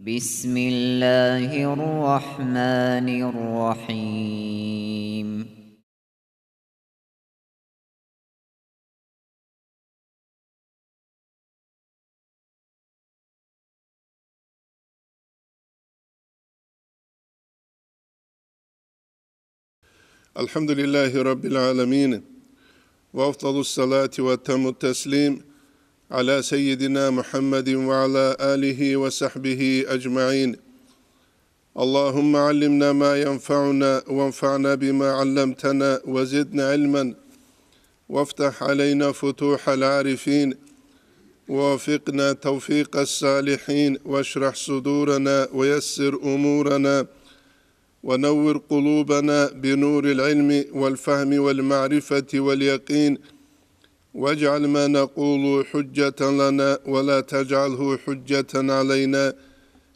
بسم الله الرحمن الرحيم. الحمد لله رب العالمين، وأفضل الصلاة وأتم التسليم على سيدنا محمد وعلى آله وصحبه أجمعين. اللهم علمنا ما ينفعنا وانفعنا بما علمتنا وزدنا علما، وافتح علينا فتوح العارفين، ووفقنا توفيق الصالحين، واشرح صدورنا ويسر أمورنا، ونور قلوبنا بنور العلم والفهم والمعرفة واليقين، واجعل ما نقول حجة لنا ولا تجعله حجة علينا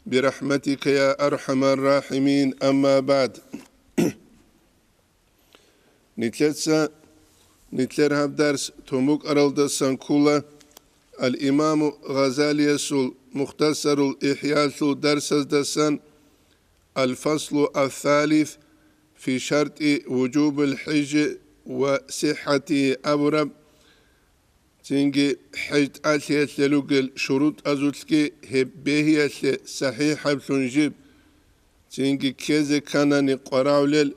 برحمتك يا أرحم الراحمين. أما بعد، نتلر درس توموك أرالد سنكولا الإمام غزالي سول مختصر الإحياء سول درس دسان الفصل الثالث في شرط وجوب الحج وصحة أبرب. تنجي حج أتلي شروط أزوتكي هبهي صحيح بسنجيب. تنجي كيزي كان نقرأ لل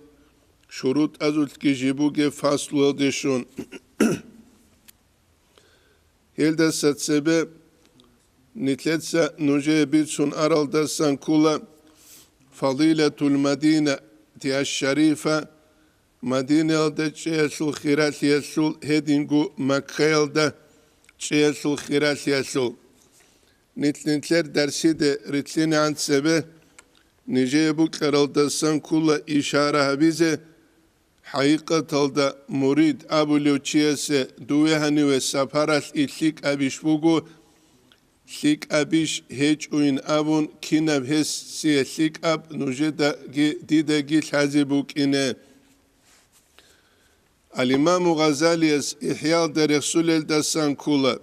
شروط أزوتكي جيبوكي فصل ديشون. هيلدا ستسبب نتلتسا نجي بيتسون أرال دسان كولا فضيلة المدينة الشريفة مدينة تشيسو خيرات يسول هدينغو مكيل ده تشيسو خيرات يسول. نتلر درسي ده رتلين عن سبه نجيبو كرال دسان كل إشارة بيزه حقيقة ده مريد أبو لو تشيسه دوهاني وسفارة إتليك أبيش بوغو ثيك أبيش هيج وين أبون كيناب هس سي ثيك أب نجدا ديدا جي حازبوك إنه. الإمام غزالي إحياء رسول الدسان كولا.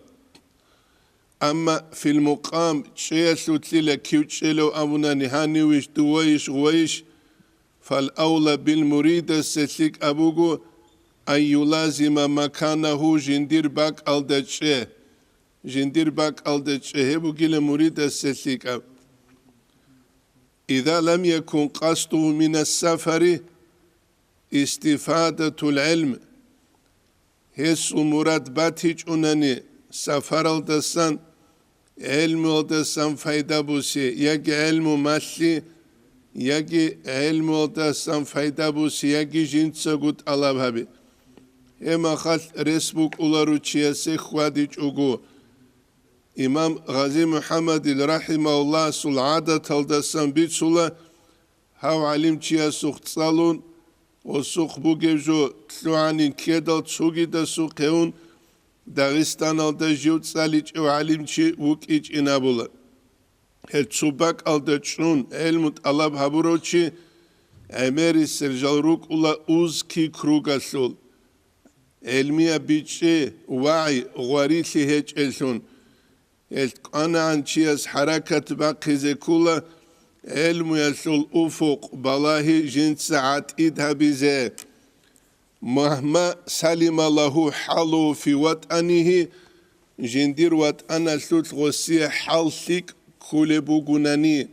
أما في المقام تشيسو تليلا كيوتشيلو أبونا نهاني ويش دويش غويش، فالأولى بالمريد سيثيك أبوغو أن يلازم مكانه جندير باك ألدتشه. جندير باك ألدتشه بوغيل مريد السيثيك أب. إذا لم يكن قصده من السفر استفادة العلم، هسو مراد باتيج أناني سفر الدسان علم الدسان فايدة بوسي، يجي علم ماشي يجي علم الدسان فايدة بوسي، يجي جنسا قد ألابهبي. إما خال رسبوك أولارو تشيسي خواديج أغو إمام غازي محمد رحمه الله سول عادة الدسان بيت سولا هاو علم تشيسو اختصالون وسوق بوغيجو تلوانين كيدال تسوغي دا سوقيون داغستان الدا جيوت ساليج او علم تشي وكيج إنابولا هل تسوباك الدا تشون علمت ألاب هابورو تشي أميري سرجالروك أولا أوز كي كروغا سول علمية بيتشي وعي غواريثي هيج إلسون أنا عن تشيس حركة باقي زيكولا علم يسول أفق بالله جنس ساعات إدها بزي مهما سلم له حاله في وطنه جندير وطن سوت غسي حال ثيك كل بوغناني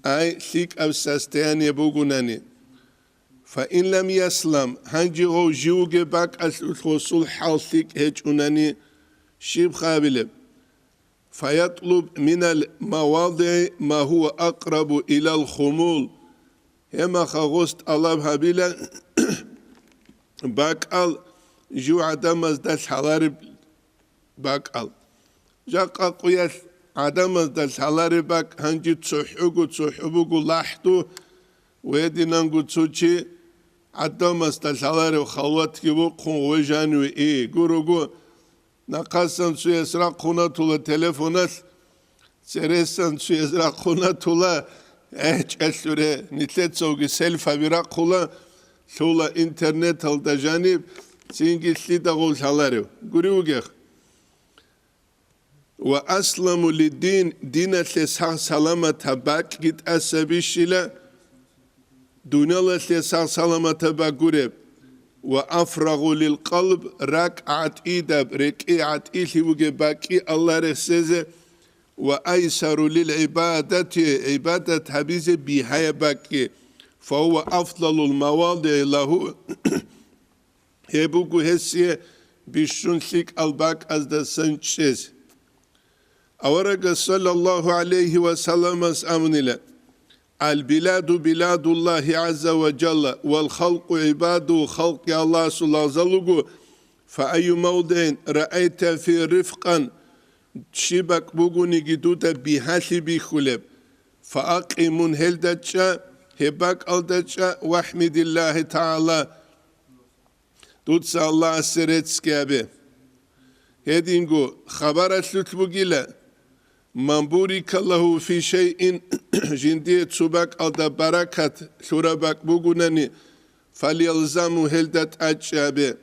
أي ثيك أو سستياني بوغناني. فإن لم يسلم هنجي غو جيوغي باك أسوت غسول حال ثيك هجوناني شيب خابلب، فيطلب من المواضع ما هو أقرب إلى الخمول. هما خغوست الله هبيلا باكال جو عدمز داس حلاري باكال جاقا قياس عدمز داس حلاري باك هنجي تسوحبوغو لاحتو ويدي نانغو تسوچي عدمز داس حلاري وخواتكي وقون ويجانو إيه قروغو نقاسن سو يسرق خونا تولا تليفونات سرسن سو يسرق خونا تولا أسوره نتلت سوغي سيلفا بيرق خولا تولا انترنت هلدا جانب سينجي سليدا غول حلاريو قريوغيخ وأسلم للدين دين الثسار سلامة باك جت أسبيشلا دون الثسار سلامة باقرب وأفرغ للقلب ركعة إيداب ركعة إيلي وجباكي الله رسزه وأيسر للعبادة عبادة حبيزة بهاي باكي فهو أفضل المواضع له هبوكو هسيه بشنسك الباك از دا سنشيز أورق صلى الله عليه وسلم أمنلا البلاد بلاد الله عز وجل والخلق عباده خلق الله صلى الله عليه وسلم فأي موضع رأيت في رفقا شبك بوغوني جدودا بهالي بخلب فأقيمون هلدتشا هباك ألدتشا واحمد الله تعالى دوتس الله سرتسكابه هدينغو خبرت لتبوغيلا من بورك الله في شيء جندية تسوبك ألدا بركات شربك بوغوناني فليلزموا هلدت أجابه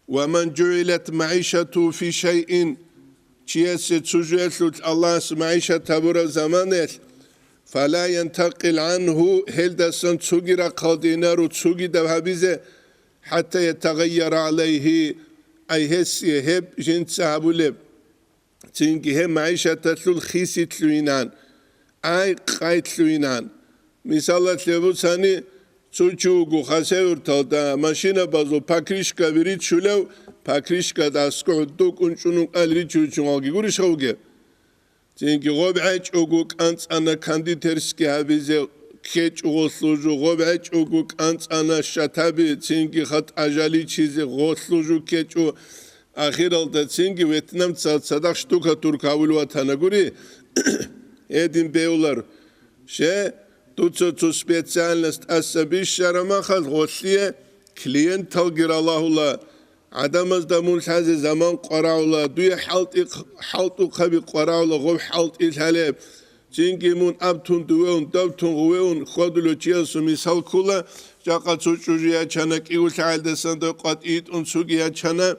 ومن جعلت معيشته في شيء چیست سوجت الله معيشة تبور زمانه فلا ينتقل عنه هلدسن تسوغيرا قادينا رو تسوغي دبهبيزه حتى يتغير عليه أي هسي هب جنس هبولب تنجي هم معيشة تتلول خيسي تلوينان أي قاي تلوينان مثلا تلو ساني تسوچوغو خاسور تلدا ماشينة بازو پاكريشكا بريد شلو پاكريشكا داسكو دوك انچونو قلري چوچونغي گوري شوگه تنجي غوب عيش اوغوك انس انا كاندي ترسكي هبيزه كيچ غوسلوجو غوب عيش اوغوك انس انا شتابي تنجي خط اجالي چيزي غوسلوجو كيچو آخر الدا تنجي ويتنام صدق شتوكا تركاول وطانا گوري ادين بيولار شه تو специальность أسبيش شرما خل غوثية كلينت تلقر الله عدمز مول حازي زمان قراولا دوي حالتو خبي قراولا غوب حالت إلهاليب جنگي مون أبتون دوون دوبتون غوون خودلو چيسو مثال كولا جاقا چوچوجيا چانك إيول تعال دستان دو قد إيد اون سوگيا چانا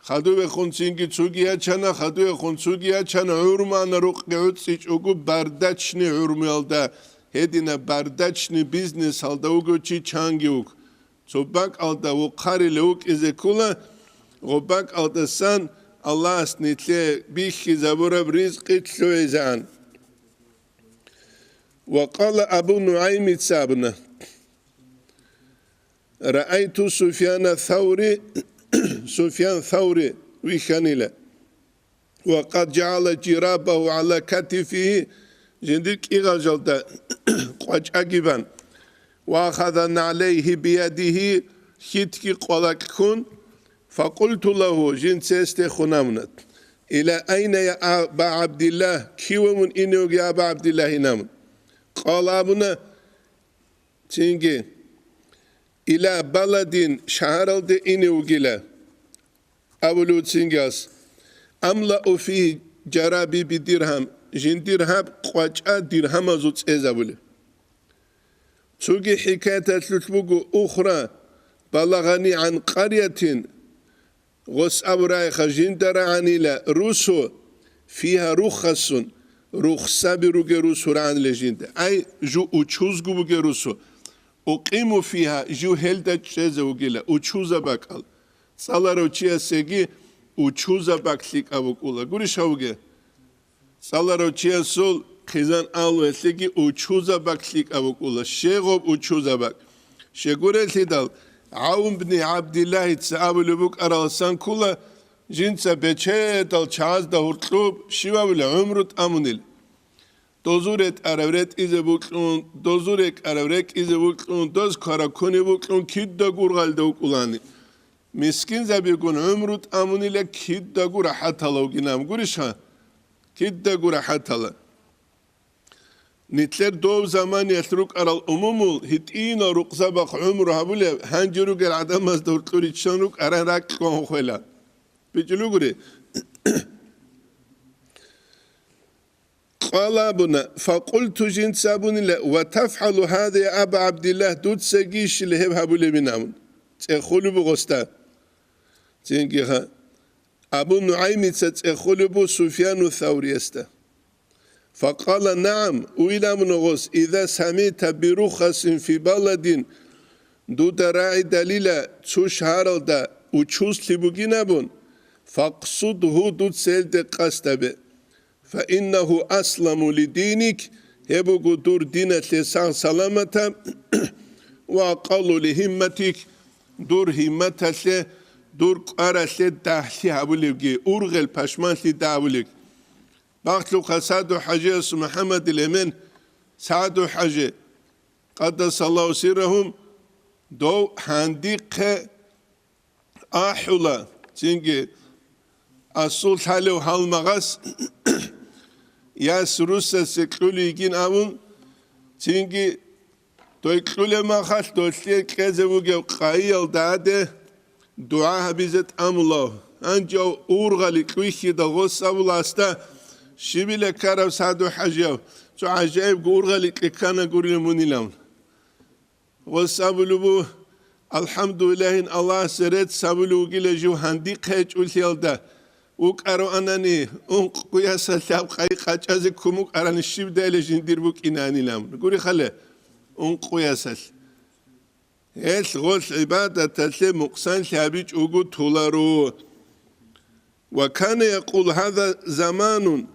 خدو بخون چنگي چوگيا چانا خدو بخون چوگيا چانا عرمان رو قعود سيچ اوگو بردچني عرميالدا هدينا بردچني بيزنس هالدا اوگو چي چانگي اوگ صباك alda o kariluk izekula robak alda san Allah asnitle bihi zabura rizqi tluizan وقال أبو نعيم السابنة رأيت سفيان ثوري ويخانيلا وقد جعل جرابه على كتفه جندك إغاجلتا قواج أجيبان وأخذ عليه بيده خيتكي قولككون فقلت له جنس استخنامنت إلى أين يا أبا عبد الله كيو من إنه يا أبا عبد الله نام قال أبونا تنجي إلى بلد شهر إنه جلا أولو تنجاس أملأ فيه جرابي بدرهم جن درهم قواجا درهم زوت إزابولي سوقي حكاية تلتبوغو أخرى بلغني عن قرية غس أبرايخ جندر عن إلى روسو فيها رخصة بروغي روسو رعن لجند أي جو أچوزغو بوغي روسو أقيمو فيها جو هلدا چيزة وغيلا أچوزة باكال صالارو چيا سيگي أچوزة باكليك أبوكولا گوري شاوغي صالارو چيا سول خزان آلو اسلکی اوچوزا بک سلیک ابوکولا شیغوب اوچوزا بک شیگوره سیدال عون بن عبد الله تسابو لبوك ارالسان كولا جنسا بچه دال چاز دا هرطلوب شیوا بله عمرت امونیل دوزورت اراورت ایزه بوکلون دوزورک اراورک ایزه بوکلون دوز کارا کنی بوکلون کید دا گورغال دا وکولانی مسکین زبیگون عمرت امونیل کید دا گورا حتا لوگینام گوریش ها کید دا گورا حتا لا نتلر دو زمان يترك على الأمم هتينا رقصة بق عمره هبله هنجرو قال عدم از دورتوري تشانوك أران راك كون خلا بيجلو قري قال أبونا فقلت جنس أبوني لا وتفعل هذا يا أبا عبد الله دوت سجيش اللي هب هبله بنامون تأخذوا بغستا تنجيها أبو نعيم تتأخلبو سفيان الثوري استا فقال نعم وإلى منغوص إذا سميت برخص في بلد دو دراعي دليل تشوش هارلدا وتشوس لبوغينابون فاقصده دو تسيلد قستبه فإنه أسلم لدينك هبو دور دينة لسان سلامة وأقل لهمتك دور همتك دور قرأت داحلي هابوليك أرغل پشمان لي داوليك بختلو قصادو حاجة محمد الأمين سعدو حاجة قدس الله سيرهم دو حنديق أحولا تنجي أصول حالو هالمغاس ياس روسا سكلولي يجين أبون تنجي دوي كلولي ما خاش دوشلي كذبوغي قايل داده دعاها بيزت أمله أنجو أورغالي كويخي دغوص أولاستا شبيل كارو سادو حاجيو تو عجائب أورغالي كيكانا قوري المونيلام وصابلو الحمد لله إن الله سرت سابلو جل جو هندي قيج وليالدا وكارو أناني قويا سلاب قايقة جازكم وكارن الشيب ده لجندير بوك إناني لام قولي خله قويا سل هيش غول عبادة تسلي مقصان شابيج وقود تولارو وكان يقول هذا زمان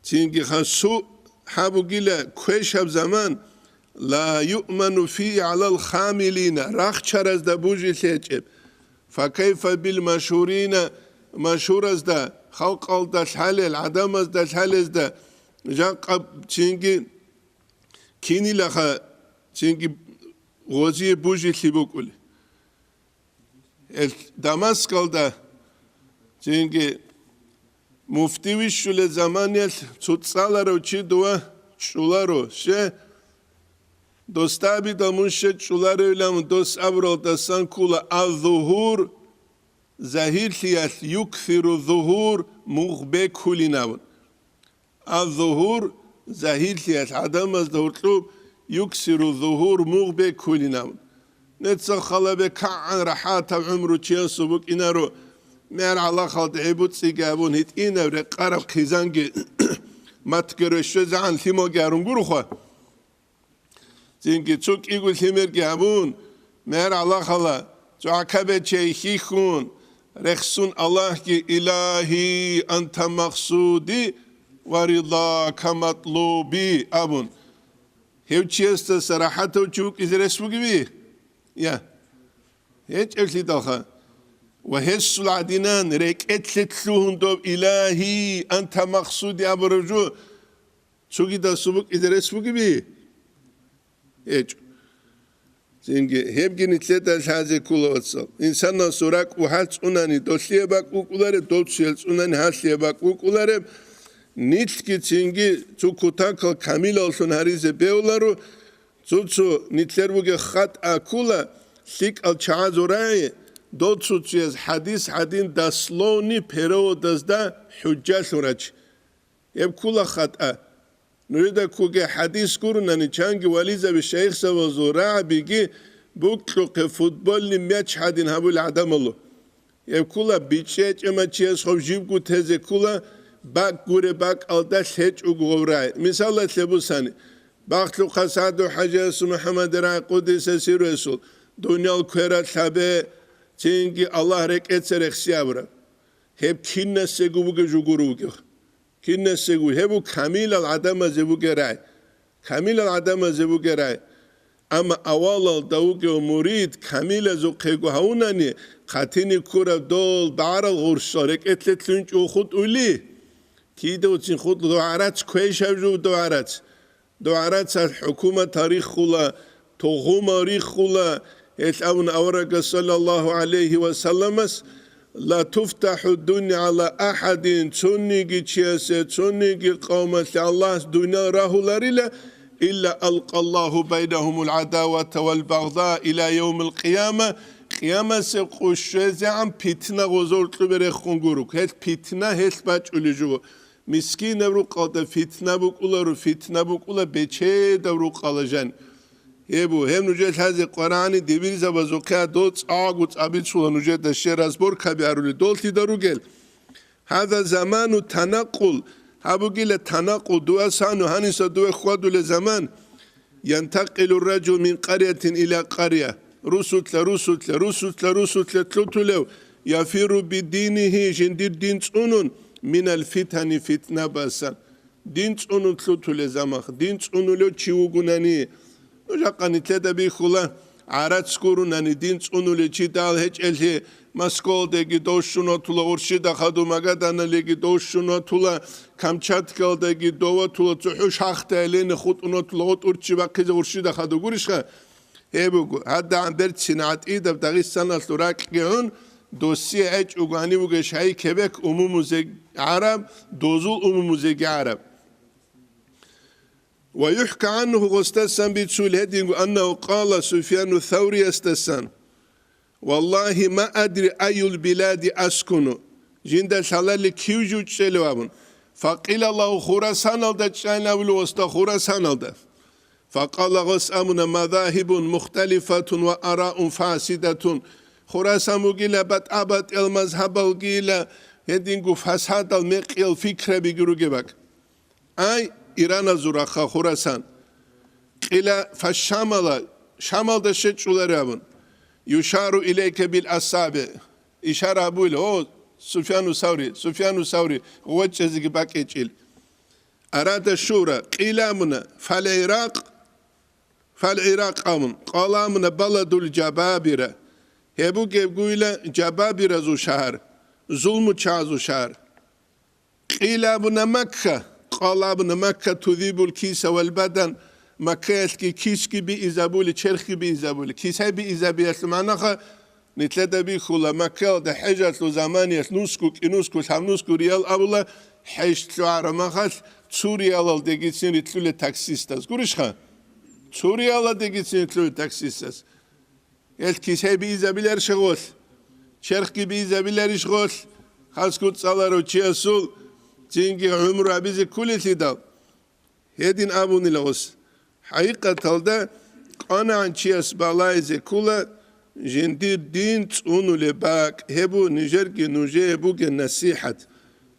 تينجي خسو حابو جل كويشاب زمان لا يؤمن فيه على الخاملين راخ شرز دا بوجي سيجب فكيف بالمشهورين مشهور از دا خلق ال دا شحالل عدم از دا شحالز دا جاقب تشينجي كيني لخا تشينجي غوزي بوجي سيبوكولي دمسك دا تشينجي مفتيوي شول زمانيل تتصالارو چي دوا شولارو شه دوستابي دمونشه شولارو لام دوست ابرو دستان كولا الظهور زهير ليال يكثر الظهور مغبي كلنا الظهور زهير ليال عدم الظهور يكثر الظهور مغبي كلنا نتصل خلبه كعن رحات عمرو تشيسو بك إنارو مير على خالد عبود سيقابون هيت إنارو قرب خيزانجي ما تكرشو زعان ثيمو جارون قروخوا زينجي تشوك إيقول ثيمير جابون مير على خلا تعكبه شيخون رخصون الله كي إلهي أنت مقصودي ورضاك مطلوبي أبون هيو تشيست صراحة وشوك إذا رسوك بي يا هيك أكلي دخا وهس العدنان ريك اتلتلوهن دوب إلهي أنت مقصودي أبو رجو شوكي دا سبوك إذا رسوك بي هيك Çünkü hep genitleter haze kula otsal. İnsanlar sorak u hals unani dosliye bak ukuları dotsiyels unani halsiye bak ukuları nitki çünkü çukutakal kamil olsun harize beolaru çuçu nitler buge khat akula sik al çaz orayı dotsu çiz hadis hadin dasloni pero dazda hücca soraç. Hep kula khat نريد كوجي حديث كورناني تشانجي وليزا بالشيخ سوا زراع بيجي بوكلوك فوتبول لمياتش حدين هابو العدم الله يبكولا بيتشيج اما تشيز خوب جيبكو تهزي كولا باك غوري باك الداش هيج وغوراي مثال تلبو ساني باكلو قصادو حاجة محمد راي قدس سيرو يسول دنيا الكويرات لابي تشانجي الله ريك اتسرخ سيابرا هب كينا سيقو بوكي جوغورو بوكي كنا سيقول هبو كامل العدم زبو جراي كامل العدم زبو جراي أما أول الدوق ومريد كامل زوجه هوناني خاتيني كورا دول بعر الغرشارك اتلتلونج وخد أولي كيدا وتين خد دوارات كويش هجو دوارات الحكومة تاريخ خلا توغو تاريخ خلا يتأون أورق صلى الله عليه وسلم لا تفتح الدنيا على أحد تنيجي تشيسة تنيجي قومة الله دنيا راهو لاريلا إلا ألقى الله بينهم العداوة والبغضاء إلى يوم القيامة قيامة سيقوش زعم بيتنا غزور تبري خنجروك هت بيتنا هت باج أولجو مسكين رو قاد فتنة بقولا رو فتنة بقولا بچه دورو قالجان هبو هم نوجه هذه القرآن دبير زبازوكا دوت آغوت أبيتشولا نوجه دشير أزبور كبيرولي دولتي داروغل هذا زمان التنقل هبو قيل التنقل دو أسانو هنسا دو خودو لزمان ينتقل الرجل من قرية إلى قرية رسل تلو يفر بدينه جندير دين تسونون من الفتن فتنة باسا دين تسونون تلو لزمخ دين تسونون لو تشيوغوناني نجاقاني تلدا بيخولا عرات سكوروناني دين تسونون لچيدال هج الهي مسكول دegi دوشونو تلا ورشيدا خادو مغادانا لegi دوشونو تلا كامچاتكال دegi دوا تلا تحوش حخت الين خودونو تلا ورچي باقي ورشيدا خادو غوريشخا هبو هدا عندر صناعت ايدا داغستان التراكيون دوسي اج اوغاني بوغش هاي كيبك عموموزي عرب دوزول عموموزي عرب ويحكى عنه غستسان بيتسول هدين أنه قال سفيان الثوري استسان والله ما أدري أي البلاد أسكن جند شلال كيوجو تشلوابن فقيل الله خراسان الدا تشانا ولوستا خراسان الدا فقال غسامنا مذاهب مختلفة وآراء فاسدة خراسان مقيلة بات المذهب القيلة هدين فساد المقيل فكرة بيقولوا جبك أي إيران زورخا خراسان إلى فالشمال شمال دشتشولارابن يشار إليك بالأصابع إشارة أبويل هو سفيان الثوري وجه زي باكيتشيل أراد الشورى قيل منا فالعراق أمن قال منا بلد الجبابرة هبو جبويلة جبابرة زو شهر ظلم زو شهر قيل منا مكة قال ابن مكة تذيب الكيس والبدن مكة كيسكي بإزابولي تشرخي بإزابولي كيسي بإزابولي معناها نتلدى بيخولا مكة ده حجة لو زمانية نوسكو سامنوسكو ريال أبولا حيشت لو عرماخات تسوريال ديجيتسين رتلو تاكسيستاز قريشخا تسوريال ديجيتسين رتلو تاكسيستاز كيسي بإزابولي رشغول تشرخي بإزابولي رشغول خاصكو تصالارو تشياسول تينجي عمره أبيزي كل تيدا هيدين أبوني لغس حقيقة تلدا أنا عن شيء بالايزي كولا جندير دين تونو لباك هبو نجرجي نوجي هبوك النصيحة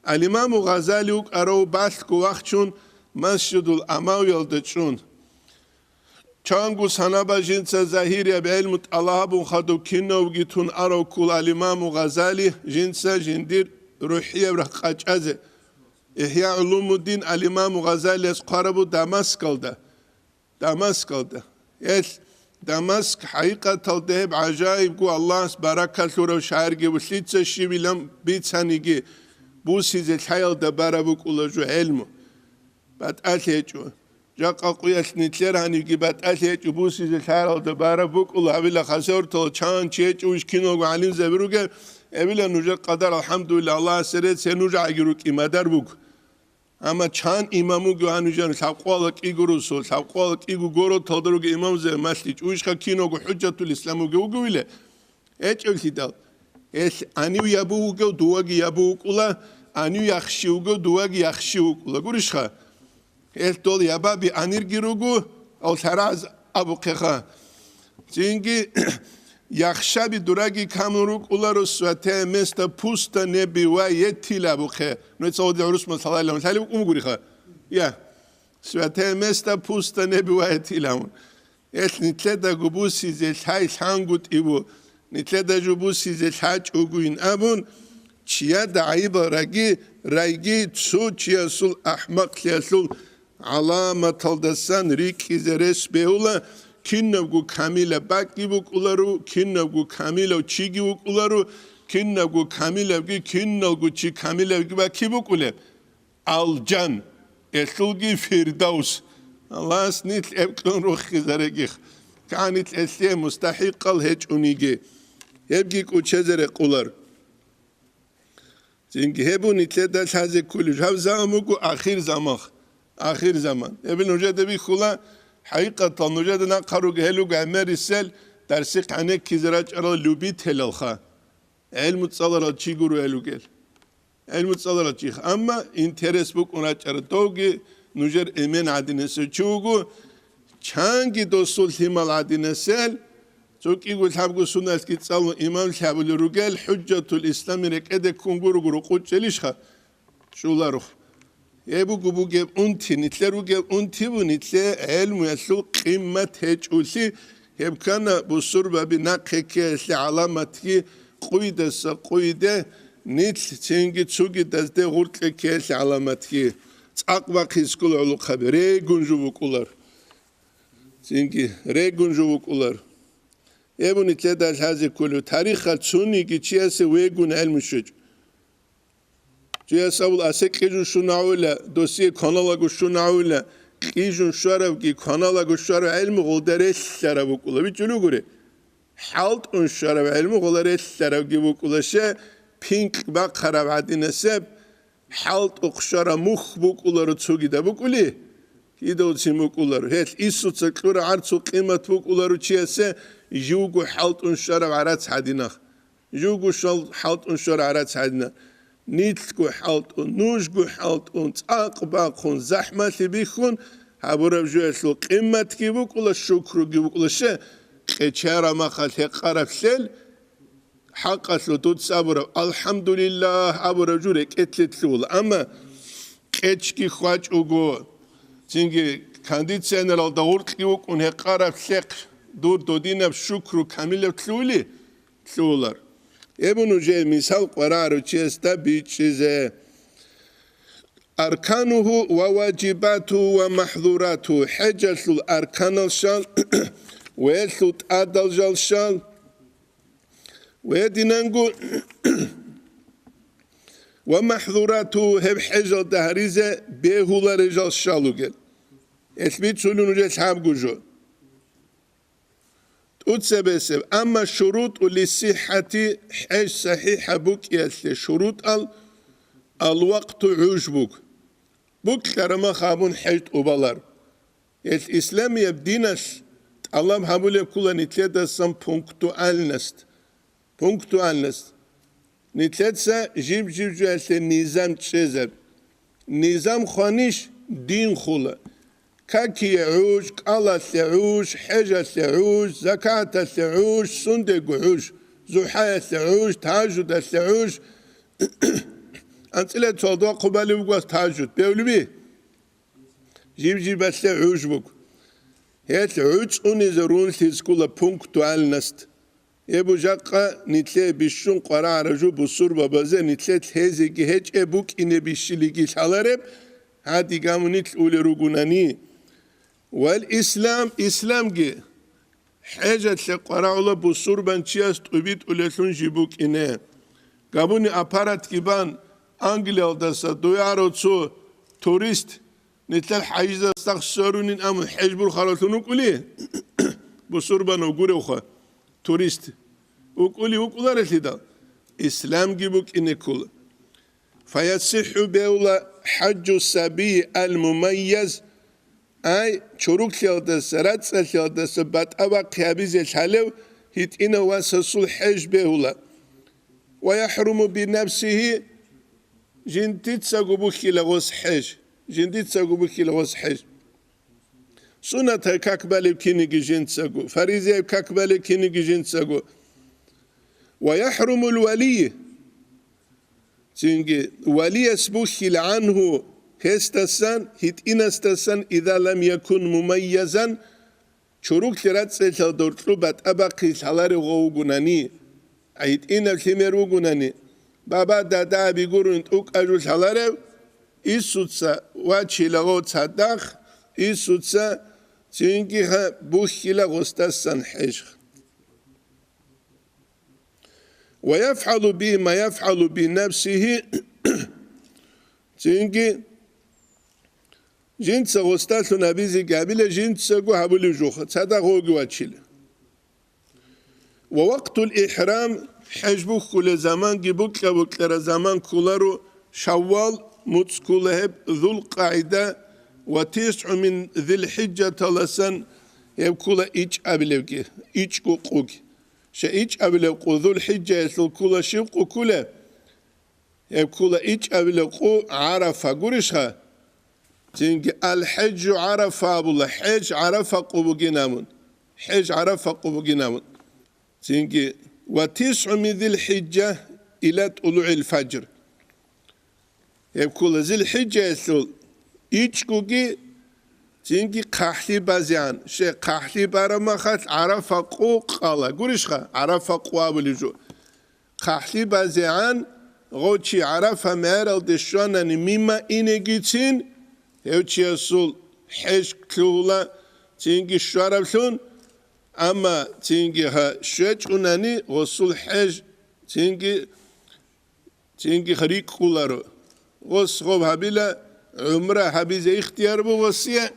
الإمام غزالي وك أرو باسكو وقتشون مسجد الأماوي الدتشون چانگو سنابا جنسا ظاهرية بعلمت الله بون خدو كنو جيتون أرو كل الإمام غزالي جنسا جندير روحية برقاج أزي إحياء علوم الدين الإمام غزالي قربو دمشق دمشق حقيقة تلدهب عجائب قو الله بركة لورو شعرقي وسليتس الشيبي لم بيتسانيقي بوسي زي الحيال دباربو كولا جو علمو بات أتيجو جاقا قوياس نتلير هانيقي بات أتيجو بوسي زي الحيال دباربو كولا أبلا خسور تل چان چيجو وشكينو وعلم زبروك أبلا نوجا قدر الحمد لله الله سريت سنوجا عجروك إمادر بوك اما چان امامو گوانو جان ساقوالك ایگورو سو ساقوالك ایگو گورو تلدروگ امام زه مسلج اوشخا کینو گو حجت الاسلام گو گویله اچلتی دال اس انیو یابو گو دواگی یابو کلا انیو یخشیو گو دواگی یخشیو کلا گورشخا اس دول یابابی انیر گیروگو او تراز ابو قخا چینگی یخشابی دراگی کامروک اولارو سوته مست پوست نبی و یتیلا بخه نوت سعودی عروس مثلا الله مثلا امگوری خا یا سوته مست پوست نبی و یتیلا اس نتلدا گبوسی زل های سانگوت ایبو نتلدا جبوسی زل حاج اوگوین ابون چیا دعیب رایگی تسو چیا سول احمق لیاسول علامه تلدسان ریکی زرس بیولا كنّبو كاميلا باكي بوك أولارو كنّبو كاميلا وشيجي بوك أولارو كنّبو كاميلا بكي كنّبو شي كاميلا بكي باكي بوك أولار الجن اسلوغي فردوس الله سنيت ابكن روخي زرقيخ كانت اسليه مستحق الهج اونيجي هبكي كوچه زرق أولار زنگي هبو نتلدا سازي كولج هاو زاموكو آخر زمان ابن وجد بي خلا حقيقة نوجدنا قروج هلوج عمر السل درسق عنك كزراج أرى لوبيت هلالخا علم تصالرات شيء جرو هلوجل علم تصالرات شيء أما إنترس بوك وناج أرى توجي نوجر إيمان عدنا سجوجو چانگی دوستول هیمال عدینسل چوک ایگو حبگو سنت کی تصالو امام حبل روگل حجة الإسلام رکده کنگورو گرو قوچلیش خا شولارو يبو جبو جب أنتي نتلرو جب أنتي ونتلا علم يسلو قيمة هجولي يب كان بصورة بناقك علامتي قويدة نتل تنجي تسوجي دزده غورك كيس علامتي أقوى خيسكول علو خبر ريجون جوك أولار تنجي ريجون جوك أولار يبو نتلا دال هذا كله تاريخ السني كيشياس ويجون علم شج جياس أول أسك كيجون شو نعوله دوسية كانالا كشو نعوله كيجون شرف كي كانالا كشرف علم غدرس شرف وكله بيجلو غوري حالت اون شرف علم غدرس شرف كي وكله شه پینک با خراب عدینه سب حالت اخشارا مخ بکولار تسوگی ده بکولی کی دو چی بکولار هیچ ایسو تکلور عرض و قیمت بکولارو چیه سه جوگو حالت اون شراب عرض عدینه جوگو حالت اون شراب عرض عدینه نیت کو حالت اون نوش کو حالت اون تاق با خون زحمتی بیخون هبورم جوهش لو قیمت کی بکولا شکرو کی بکولا شه قچرا ما خالت قرب سل حقا لطود صبر الحمد لله أبو رجولك اتلتلول أما كتشكي خواج أوغو تنجي كانديد سنة الدور كيوك ونه قارب ثق دور دودينا بشكر كامل تلولي تلولر ابن جاي مثال قرار تشيستا بيتشيزه أركانه وواجباته ومحظوراته حجة الأركان الشال ويثلث أدل الشال ويدينانغو ومحظوراته هب حجة دهريزة بيهولا رجال شالوغل اثبيت سولون رجال حابقو جو تسبسب أما شروط للصحة حج صحيحة بوك يسلي شروط الوقت عجبك بوك كرما خابون حج أبالار الإسلام يبدينش الله محبولي كلا نتليدا سم punktualnost. نتلتسا جيب جوالت النظام تشيزر نظام خانيش دين خلا كاكي يعوش قالا ثعوش حجة ثعوش زكاة ثعوش صندق عوش زحايا ثعوش تهاجد ثعوش أنت لا تفضوا قبالي وقاس تهاجد بيولي بيه جيب الثعوش بك هي ثعوش ونزرون تسكولا punktualnost يبو جاقا نتلي بيشون قرار رجو بصور بابازه نتلي تهزي هيج ابوك إنه بيشليكي شالارب هادي قامو نتل أولي رغوناني والإسلام إسلام جي حاجة لقرار الله بصور بانشياس تقبيت أوليتون جيبوك إنه قابوني أبارات كيبان أنجليال داسا دويارو تسو توريست نتلي الحاجة استخسرونين أمو حجبور خالتونوك أولي بصور بانو قوري وخوا توريست وكولي وكولار الهدا إسلام جيبوك إنكول فيصح بولا حج السبي المميز أي شروك يلدس راتس يلدس بات أبا قيابيز الحلو هيت إنا واسسول حج بولا ويحرم بنفسه جنتيت ساقوبوك لغوص حج جنتيت ساقوبوك لغوص حج سنة كاكبالي كينيجي جنتساقو فريزي كاكبالي كينيجي جنتساقو ويحرم الولي تنجي ولي اسبوخي عنه هستسان هيت إنستسان إذا لم يكن مميزا شروك ترات سيطل دورتلو بات أباقي سالاري غوغوناني هيت إنا الكمير غوغوناني بابا دادا بيقولوا انت اوك أجو سالاري إيسوتسا واتشي لغو تصدق إيسوتسا تنجي بوخي لغوستسان حجر ويفعل به ما يفعل بنفسه تنجي جنس غستاث نبيزي قابل جنس غو هبل جوخ تصدق غو واتشيل ووقت الإحرام حجبوك كل زمان جبوك وكل زمان كلارو شوال متسكولهب ذو القاعدة وتسع من ذي الحجة تلسن يبكولا إيش أبلغي إيش قوقوك شايش أبلغو ذو الحجة يسل كولا شيقو كولا يبكولا إيش أبلغو عرفة قرشها تنجي الحج عرفة أبولا حج عرفة قبوجينامون حج عرفة قبوجينامون تنجي وتسع من ذي الحجة إلى طلوع الفجر يقول ذي الحجة يسول إيشكوجي تنجي قحلي بازيان شيء قحلي برمخات عرفة قوق قالا قريشخا عرفة قوابل جو قحلي بازيان غوتشي عرفة ميرل دشوانا مما إنجيتين هيوتشي يسول حج كلولا تنجي شرفلون أما تنجي ها شوش أناني غسول حج تنجي خريق كولارو غسغوب هبيلا عمره هبيزة اختيار بوصية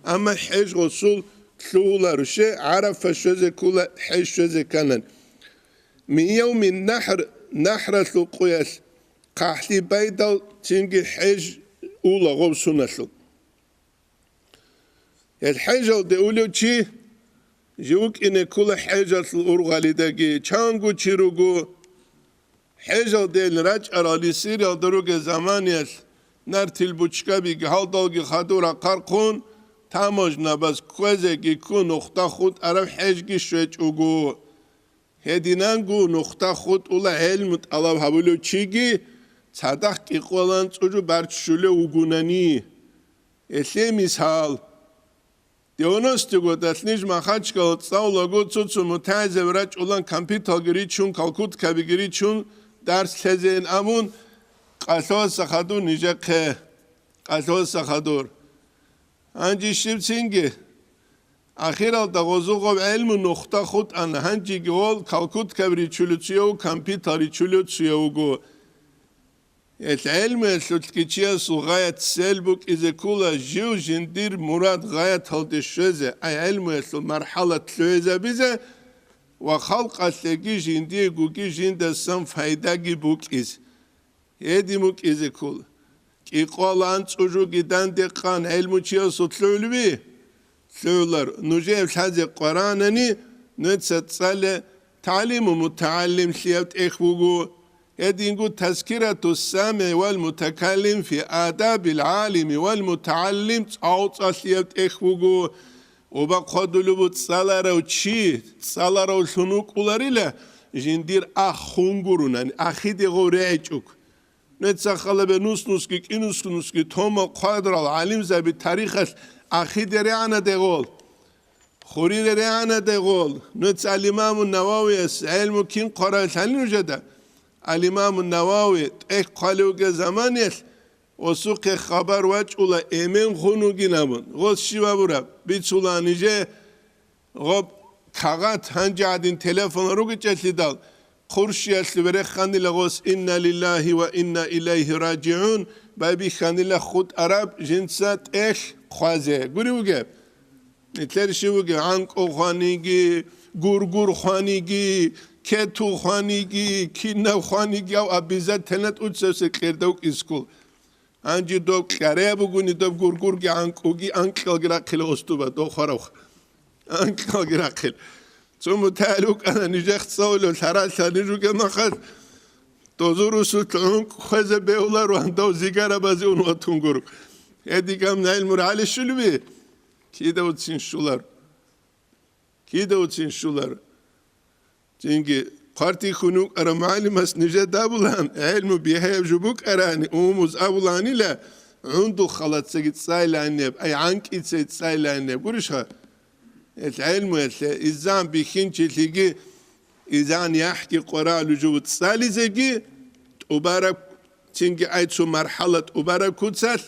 أما حج غسول كلولارو شيء عرفة شوزي كولا حج شوزي كانن من يوم النحر نحر ثقويس قحلي بيدل تنجي حج أولا غوب سنسل الحج الدولو تشي جوك إن كل حاجة الأورغالي دقي چانگو چيروغو حاجة دل راج أرالي سيريا دروغ زمانيس نرتل بوچكا بيگي حال دلگي خدورا قرقون تاماج نباز كوزيگي كو نختا خود عرب حاجگي شوچ اوغو هدينانگو نختا خود اولا علمت علاب حبولو چيگي صدق كي قولان چوجو برچشولو اوگوناني اسلي مثال Diagnostico dasnish machachka tsaulogo tsutsu mutaze vrach ulan computer girichun kalkut kabigirichun ders tezen amun qasos sahadur nijaqe qasos sahadur anji shivtsingi akhiral da gozuqov ilmu nuqta khut an hanji gol kalkut kabirichulutsiyo computerichulutsiyo go العلم السلطكيتشيا غاية سلبك إذا كولا جو جندير مراد غاية هالد الشوزة أي علم مرحلة تلوزة بيزة وخلق الثقي جندير قوكي جند السم فايداقي بوك إز يدي موك إذا كولا كي قول أنت أجو جدان دقان علم تشيا سلطلولوي سلولر نجيب حزي قرانني نتسالة تعليم متعلم سيابت إخوغو يدينغو تذكرة السامع والمتكلم في آداب العالم والمتعلم أو تصليت إخوغو وبقدلو بتصالارو تشي تصالارو شنوك ولاريلا جندير أخونغورونان أخيدي غوريجوك نتسخل بنوس نسكي إنوس نسكي توما قادر العالم زبي تاريخ أخيدي ريانا دغول خوري ريانا دغول نتسالمام النووي علم كين قرأ ثاني جدا الإمام النووي قالوا كزمانيس وسوق خبر وجهه إيمان خونو جنابون غوث شبابورا بيتسولا نيجي غب كاغات هنجادين تلفون روجي تشليدال قرشي أسلوبري خاني لغوث إنا لله وإنا إليه راجعون بابي خاني لخود عرب جنسات خوازه قولي وجب نتلرشي وجب عنك أخوانيجي گورگور خوانيجي كتو خوانيجي كينا خوانيجي أو أبيزات تنت أتسوس كردوك إسكول أنجي دوك كريبو غني دوك گورگورجي أنكوجي أنكل جراكيل أستوبا دو خروخ أنكل جراكيل ثم تعلق أنا نجحت سولو ثلاثة نجوك نخذ تزورو سوتلونك خذ بيولار وندو زيجارة بازيون وتنجرو هدي كم نايل مرحلة شلبي كيدا وتسين شولار كيدا وتسين شولار تيجي قارتي خنوك أرا معلم هس نجد أبولان علم بيهايب جبوك أراني أموز أبولاني لا عنده خلط سجد سايلاني أي عنك إتسيد سايلاني قرشها العلم إذا بيخينش تيجي إذا يحكي قراء لجوة سالي زجي أبارك تيجي أيتسو مرحلة أبارك كتسل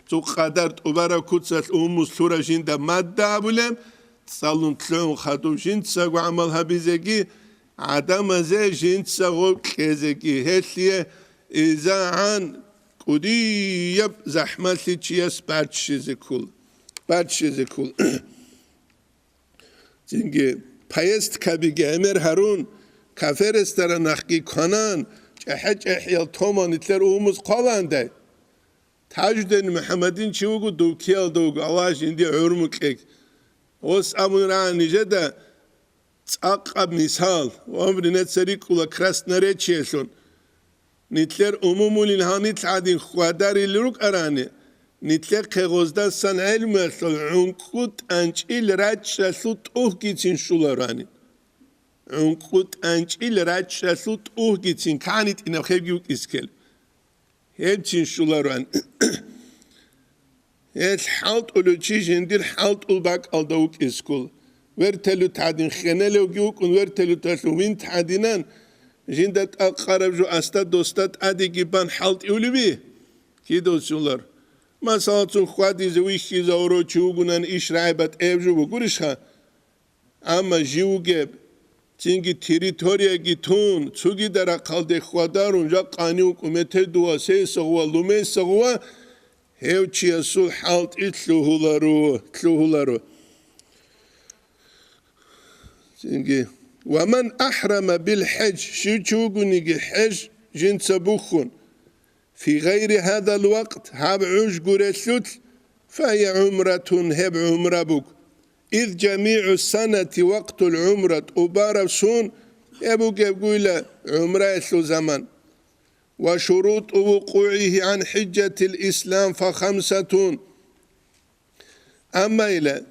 تو قدرت أبارك كتسل أموز سورة جندا مادة أبولام تصالون تلون خاتو جند ساقو عملها بيزجي عدم زي جند ساقو كيزجي هتليه إذا عن قديب زحمتي تشيس بارتشيزكول تيجي بايست كابيجي أمير هارون كافر استرا نخكي كانان جحج إحيال تومان إتلر أموز قالان ده تاجدين محمدين شوقو دوكيال دوق الله جندي عرمك وس أمران نجدا أقرب مثال وأمر نتسريك ولا كراس نريتشيسون نتلر أمومو للهاني تعدين خواداري لروك أراني نتلق غزدستان علم اصل عنقود انچیل رد شسود اوه گیتین شولارانی عنقود انچیل رد شسود اوه گیتین کانیت اینو خیلیوک اسکل هیچین شولاران هیچ حالت اولو چیز اندیر حالت اول باک aldavuk اسکول ورتلو تعدين خنالو جوك ونورتلو تلوين تعدينان جندت أقرب جو أستاد دوستات أدي جبان حالت يولبي كيدو سولار ما صارتون خوادي زويخي زورو تشوغونان إيش رايبات أبجو بقولشها أما جيوجب تينجي تيريتوريا جيتون تسوجي درا قلدي خوادارون جا قانيوك ومتدوا سيسغوا لومي سغوا هيو تشيسول حالت تلوهولارو ومن أحرم بالحج شوچوغنيجي حج جنس بوخون في غير هذا الوقت هاب عوش قرسوت فهي عمرة هب عمرة بوك إذ جميع السنة وقت العمرة أبارسون يبوك يقول عمرة زمان وشروط وقوعه عن حجة الإسلام فخمسة أما إلى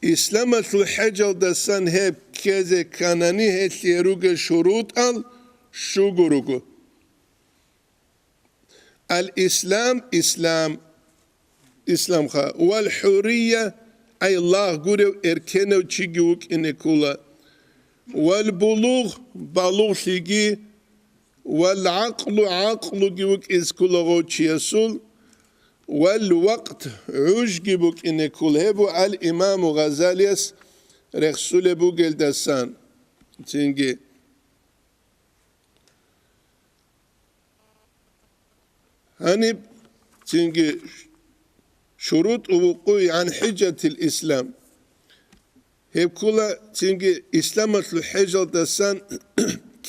إسلام الحجة دستان هب كذا كاناني هتليروج شروط شوغروغو الإسلام إسلام خا والحرية أي الله قولوا إركنوا تشيجوك إنكولا والبلوغ بلوغ لجي والعقل جوك إسكولا غوتشيسول والوقت عوش جيبوك إن كل هبو الإمام غزاليس رسول بوغل دسان تنجي هني تنجي شروط وقوع عن حجة الإسلام هب كلا تنجي إسلام الحجة دسان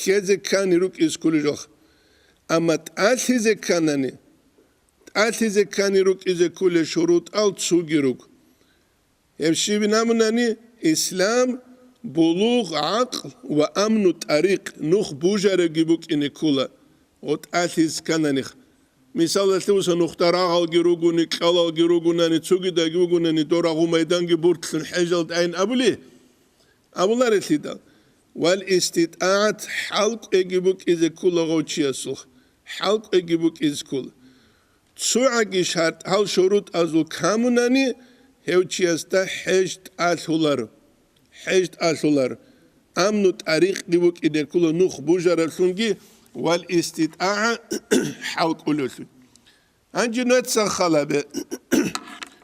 كذا كان يروك إسكول جوخ أما تأثيز كانني أتيز كان يروك إذا كل شروط أو تسوجروك يمشي بنامناني إسلام بلوغ عقل وأمن طريق نخ بوجر جيبوك إن كولا وتأتيز كانني مثال تلوس نختار الجروجوني كلا الجروجوناني تسوجي دا جروجوناني دورا غميدان جبورت الحجل عين أبولي أبولا رتيدا والاستطاعة حلق جيبوك إذا كل غوتشيسوخ حلق جيبوك إذا كل تسوعي شرط هل شروط أزو كاموناني هوتشيستا حجت أسولار أمنو تاريخ ديوك إذا كل نوخ بوجر سونجي والاستطاعة حلق أولوسي أنجي نتسا خلابة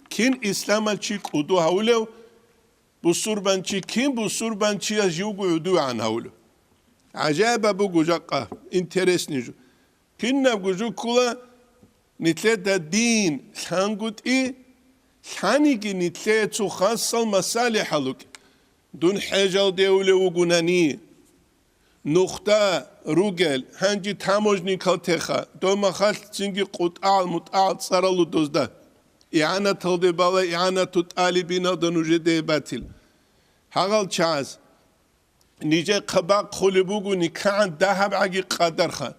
كين إسلام الشيك أدو هولو بصوربان شي كين بصوربان شي أجيوغو أدو عن هولو عجائب أبو جوجاقا انترس نيجو كين نبغو جو كلا نتلت الدين ثانقود إيه ثانيكي نتلت خاصة المصالح لك دون حاجة دولة وجنانية نقطة روجل هنجي تاموجني كالتخا دوما خالص تنجي قطع متعال صارلو دوزدا إعانة تلدي بالا إعانة تتالي بنا دنوجه دي باتل هغال چاز نيجي قباق خلبوغو نكان دهب عجي قدر خا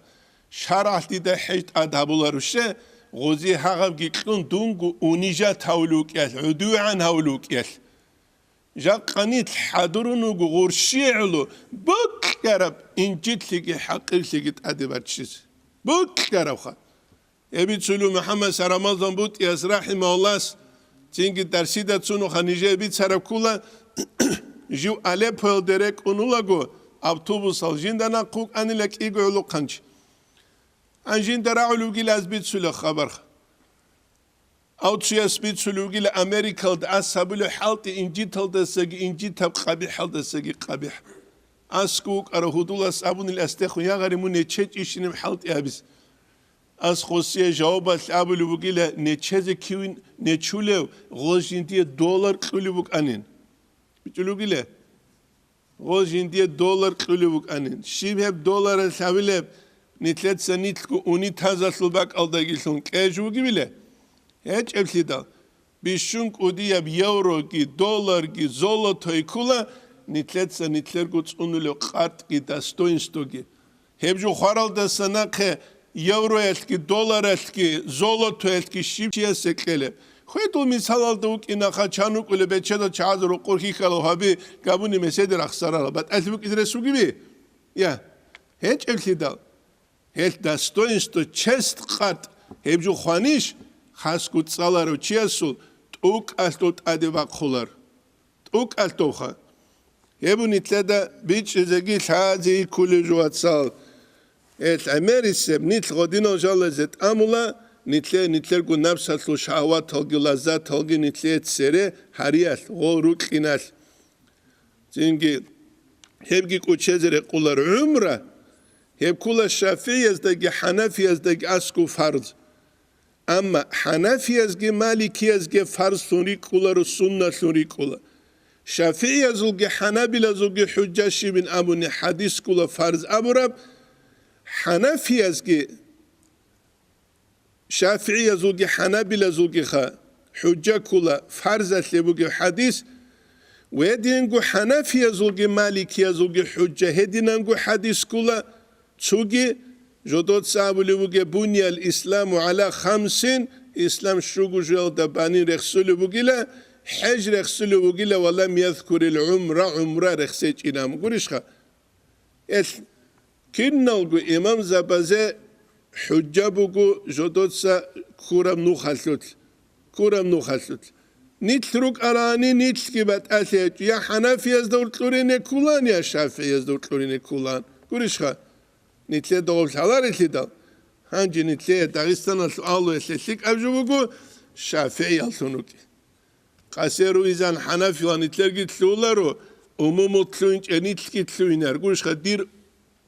شرح دي حيت أدهبولا روشه غوزي هغب جيكون دونغو ونيجا تاولوك يال عدو عن هولوك يال جا قنيت حضرونو غورشي علو بك يارب انجيت لكي حقيق لكي تأدبات شيز بك يارب خا ابي تسولو محمد سرامازان بود ياس رحمه الله تينجي درسيدة تسونو خانيجي ابي تسرب كولا جو أليبو دريك اونولاغو أبتوبوس الجندنا قوك أني لك إيقو علو قنش أنجين دراعلو جيلاز بيت سلو خبر أو تشياس بيت سلو جيلا أمريكا أسابلو حالتي إنجي تلدسجي إنجي تب قبيح تلدسجي قبيح أسكوك أرهودولاس أبون الأستخو يا غريمو نتشج إشينم حالتي أبس أس خوسيه جوابات أبلو بجيلا نتشج كيوين نتشولو غوجينتي دولار قلو بك أنين بتقولوا جيلا غوجينتي دولار قلو بك أنين شيب دولار سابلب نتلت سنيتكو ونيت هذا سلبك ألداجيلون كأجو جبله هيك أبسيدا بيشونك ودي بيورو كي دولار كي زولتوي كولا نتلت سنيتلر قط أنولو قارت كي دستوين ستوجي هبجو خارل دستنا евро ელთკი, დოლარ ელთკი, ზოლოთო ელთკი, შიფჩია სეკლელე. ხვედულ მისალალდა უკინახა ჩანუყვილე ბეჩედო ჩაზრო ყურხიხალო ჰაბი გაბუნი მესედე რახსარალა ბატ ელთი უკიდრეს უგივი. Ja, heç eltidal. Helt dostoinstvo čest qat hebju khanish khaskut salaro chiasul tuk altot adeva kholar. Tuk altoxa. Hebunitleda bichezegi thazi kuljuatsal. Et amerisem nit godino jalazet amula nitler gu nafsatlu shahwat holgi lazat holgi nitlet sere hariyal goruqinal. Zingi hebgi kuchezere qular umra hep kula şafiyyazdagi hanafiyazdagi asku farz amma hanafiyazdagi malikiyazgi farz suni qular sunna suni qula şafiyyazulgi hanabilazulgi hujjashi bin abuni hadis qula farz aburab hanafiyazgi şafiyyazulgi hanabilazulgi kha hujja qula farz atlebugi hadis ويدينغو حنفية زوجي مالكية زوجي حجة هدينغو حديث كلا تسوجي جدود سابولي بوجي بني الإسلام على 5 إسلام شوجو جل دباني رخصلو بوجيلا حج رخصلو بوجيلا ولم يذكر العمرة عمرة رخصيج إنام قريشخا كنالغو إمام زبازة حجة بوجو جدود سا كورم نوخالوت نيتلوك أراني نيتلكبت أثيت يا حنفي يزدور تلوريني كولان يا شافعي يزدور تلوريني كولان قريشخا نيتلي دول حلار يتلدال هانجي نيتلي داغستان الله يتلك أبجوبوكو شافعي يالتونوكي قاسيرو إذن حنفي ونيتلرقي تلولارو أمومو تلوينج نيتلكي تلوينار قريشخا دير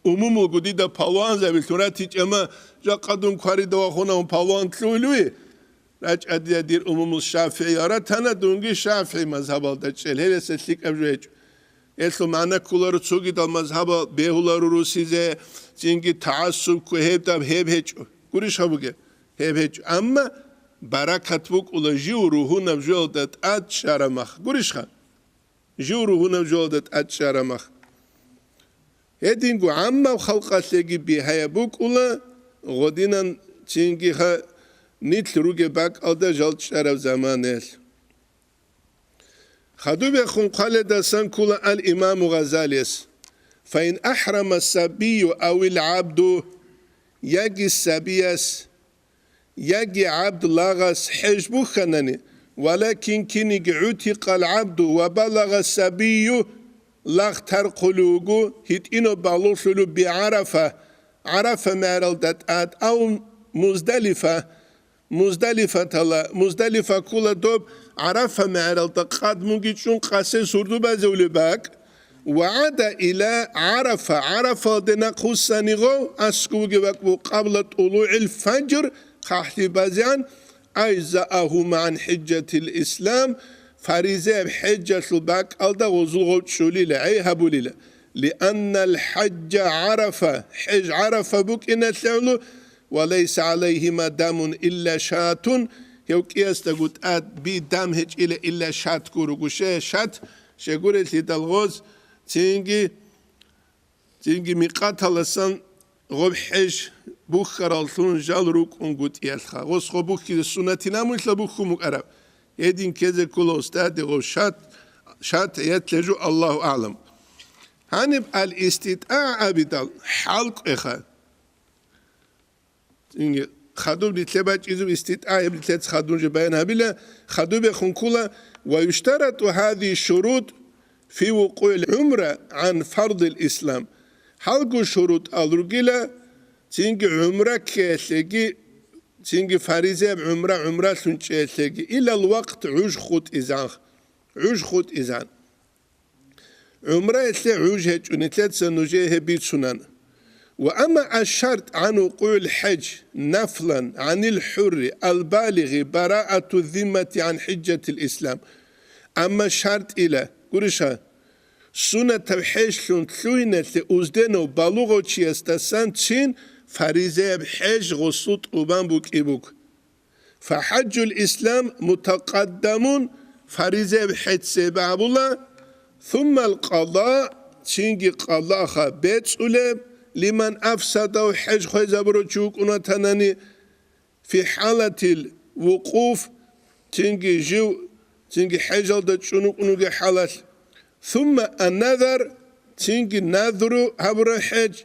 أمومو قدي دا پالوان زابل توراتيج أما جا قدون كواري دواخونا پالوان تلويلوي راج أدي دير أمم الشافعي أرى تنا دونجي شافعي مذهب الدجال هلا سلك أبجيج إلتو معنا كولارو تسوقي دال مذهب بيهولارو روسيزه زينجي تعصب كهيب داب هيب هيج قريش هبوجه هيب هيج أما بركة بوك ولا جيوروه نبجول دات أد شرمخ قريش خا جيوروه نبجول دات أد شرمخ هدينجو عما وخلقة لجي بهاي بوك ولا غدينا زينجي خا نيت روجي باك أدا جالت شرف زمانه خدو بخون قال دسان كل الإمام غزاليس فإن أحرم السبي أو العبد يجي السبيس يجي عبد لغس حجبو خنني ولكن كني عتق العبد وبلغ السبي لغ ترقلوغو هيت إنو بالوشلو بعرفة عرفة مارلدت أو مزدلفة كل دوب عرفة معرلت قد مجيشون قاسي سردو بزولي باك وعاد إلى عرفة دنا قصانيغو أسكو جبكو قبل طلوع الفجر قحتي بازيان أجزاءه عن حجة الإسلام فريزة بحجة الباك ألدا وزلغو تشوليلة أي هبوليلة لأن الحج عرفة حج عرفة بوك إن تلعلو وليس عليهما دم إلا شات يوكياس تقول آد بي دم هج إلا شات كورو شات شغورة لدالغوز تينجي ميقاتل سن غب حج بوخر الثون جال روك انقود يالخا غوز خو بوخي السنة نامو إسلا بوخو مقرب يدين كذا كل أستاذ غب شات يتلجو الله أعلم هانب الاستدعاء بدال حلق إخا خدوب لتلبات إذا استدعاء بلتلت خدوب جباينها بلا خدوب يخنكولا ويشترط هذه الشروط في وقوع العمرة عن فرض الإسلام حلقوا شروط الرجلة تيجي عمرة كيسلجي تيجي فريزة عمرة سنشيسلجي إلى الوقت عوج خط إذان عمرة يسلي عوج هج ونتلت سنوجيه بيت سنان وأما الشرط عن وقوع الحج نفلا عن الحر البالغ براءة الذمة عن حجة الإسلام أما الشرط إلى قرشا سنة الحج لنتلوينة لأزدنو بالغو تشيستسان تشين فريزة بحج غصوت أبانبوك إبوك فحج الإسلام متقدم فريزة بحج سبعبولا ثم القضاء تشينجي قضاء بيت أولي لمن أفسد حج خيزابرو تشوكونا تناني في حالة الوقوف تنجي جو تنجي حجل دا تشونوكونوغي حالة ثم النذر تنجي نذرو هبر حج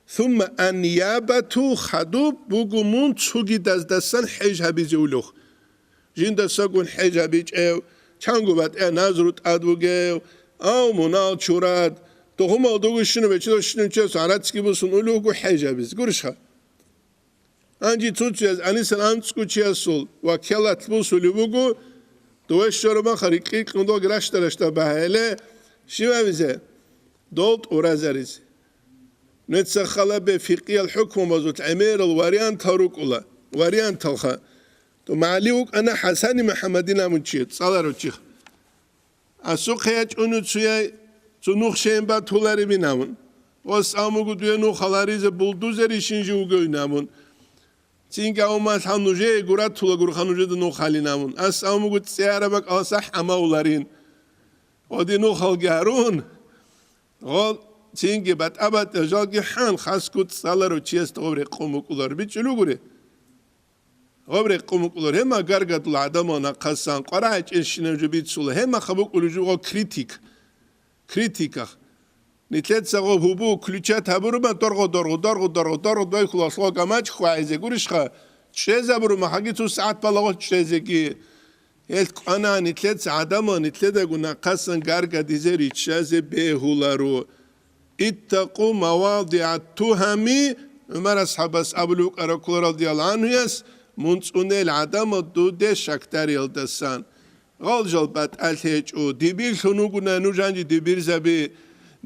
ثم النيابة خدوب بوغمون تسوغي دازدسان حج هبيزي ولوخ جين دساقون حج هبيج ايو چانگو بات اي نذرو تادوغيو او منال چوراد توهم olduğu şunu ve şunu çöz aratski busun ulugu hece biz görüşha anji tutacağız anisan ansku çiyasul ve kelat busul ulugu dolaşırma hariki kondo graştaraşta bahele şiva bize dolt urazariz نتسخلا بفقه الحكم وزوت عمير الوريان تاروك ولا وريان تلخا تو معليوك انا حسن محمدين امنشيت صالرو تشيخ اسوق هيج اونو تسوي Çunuk şeyin batuları binamın. O samugu duya nuhalarize bulduzer işinci ugoynamın. Çünkü olmaz hanuje gurat tula gur hanuje de nuhalinamın. As samugu tsiyara bak asah amauların. O de nuhal garun. O çünkü bat abat jalgi han khaskut salaro chest obre qomukular bichulu gure. Obre qomukular hema gargatul adamona qasan qara işinci bitsul hema khabuk uluju o kritik. Kritika. Nitlet sago hubu ключа табурума дорго дой хуласло гамач хвайзе гуришха чезабурума хагиту саат балаго чезеги ел ана нитлет адама нитледа гуна қасан гарга дизери чезе бехулару ittaqu mawadi'at tuhami Ömer ashabas abuluk arakul radiyallahu anhu yas munsunel adama dude şaktar yıldasan Galcal bat alhej o dibir sunuguna nujanji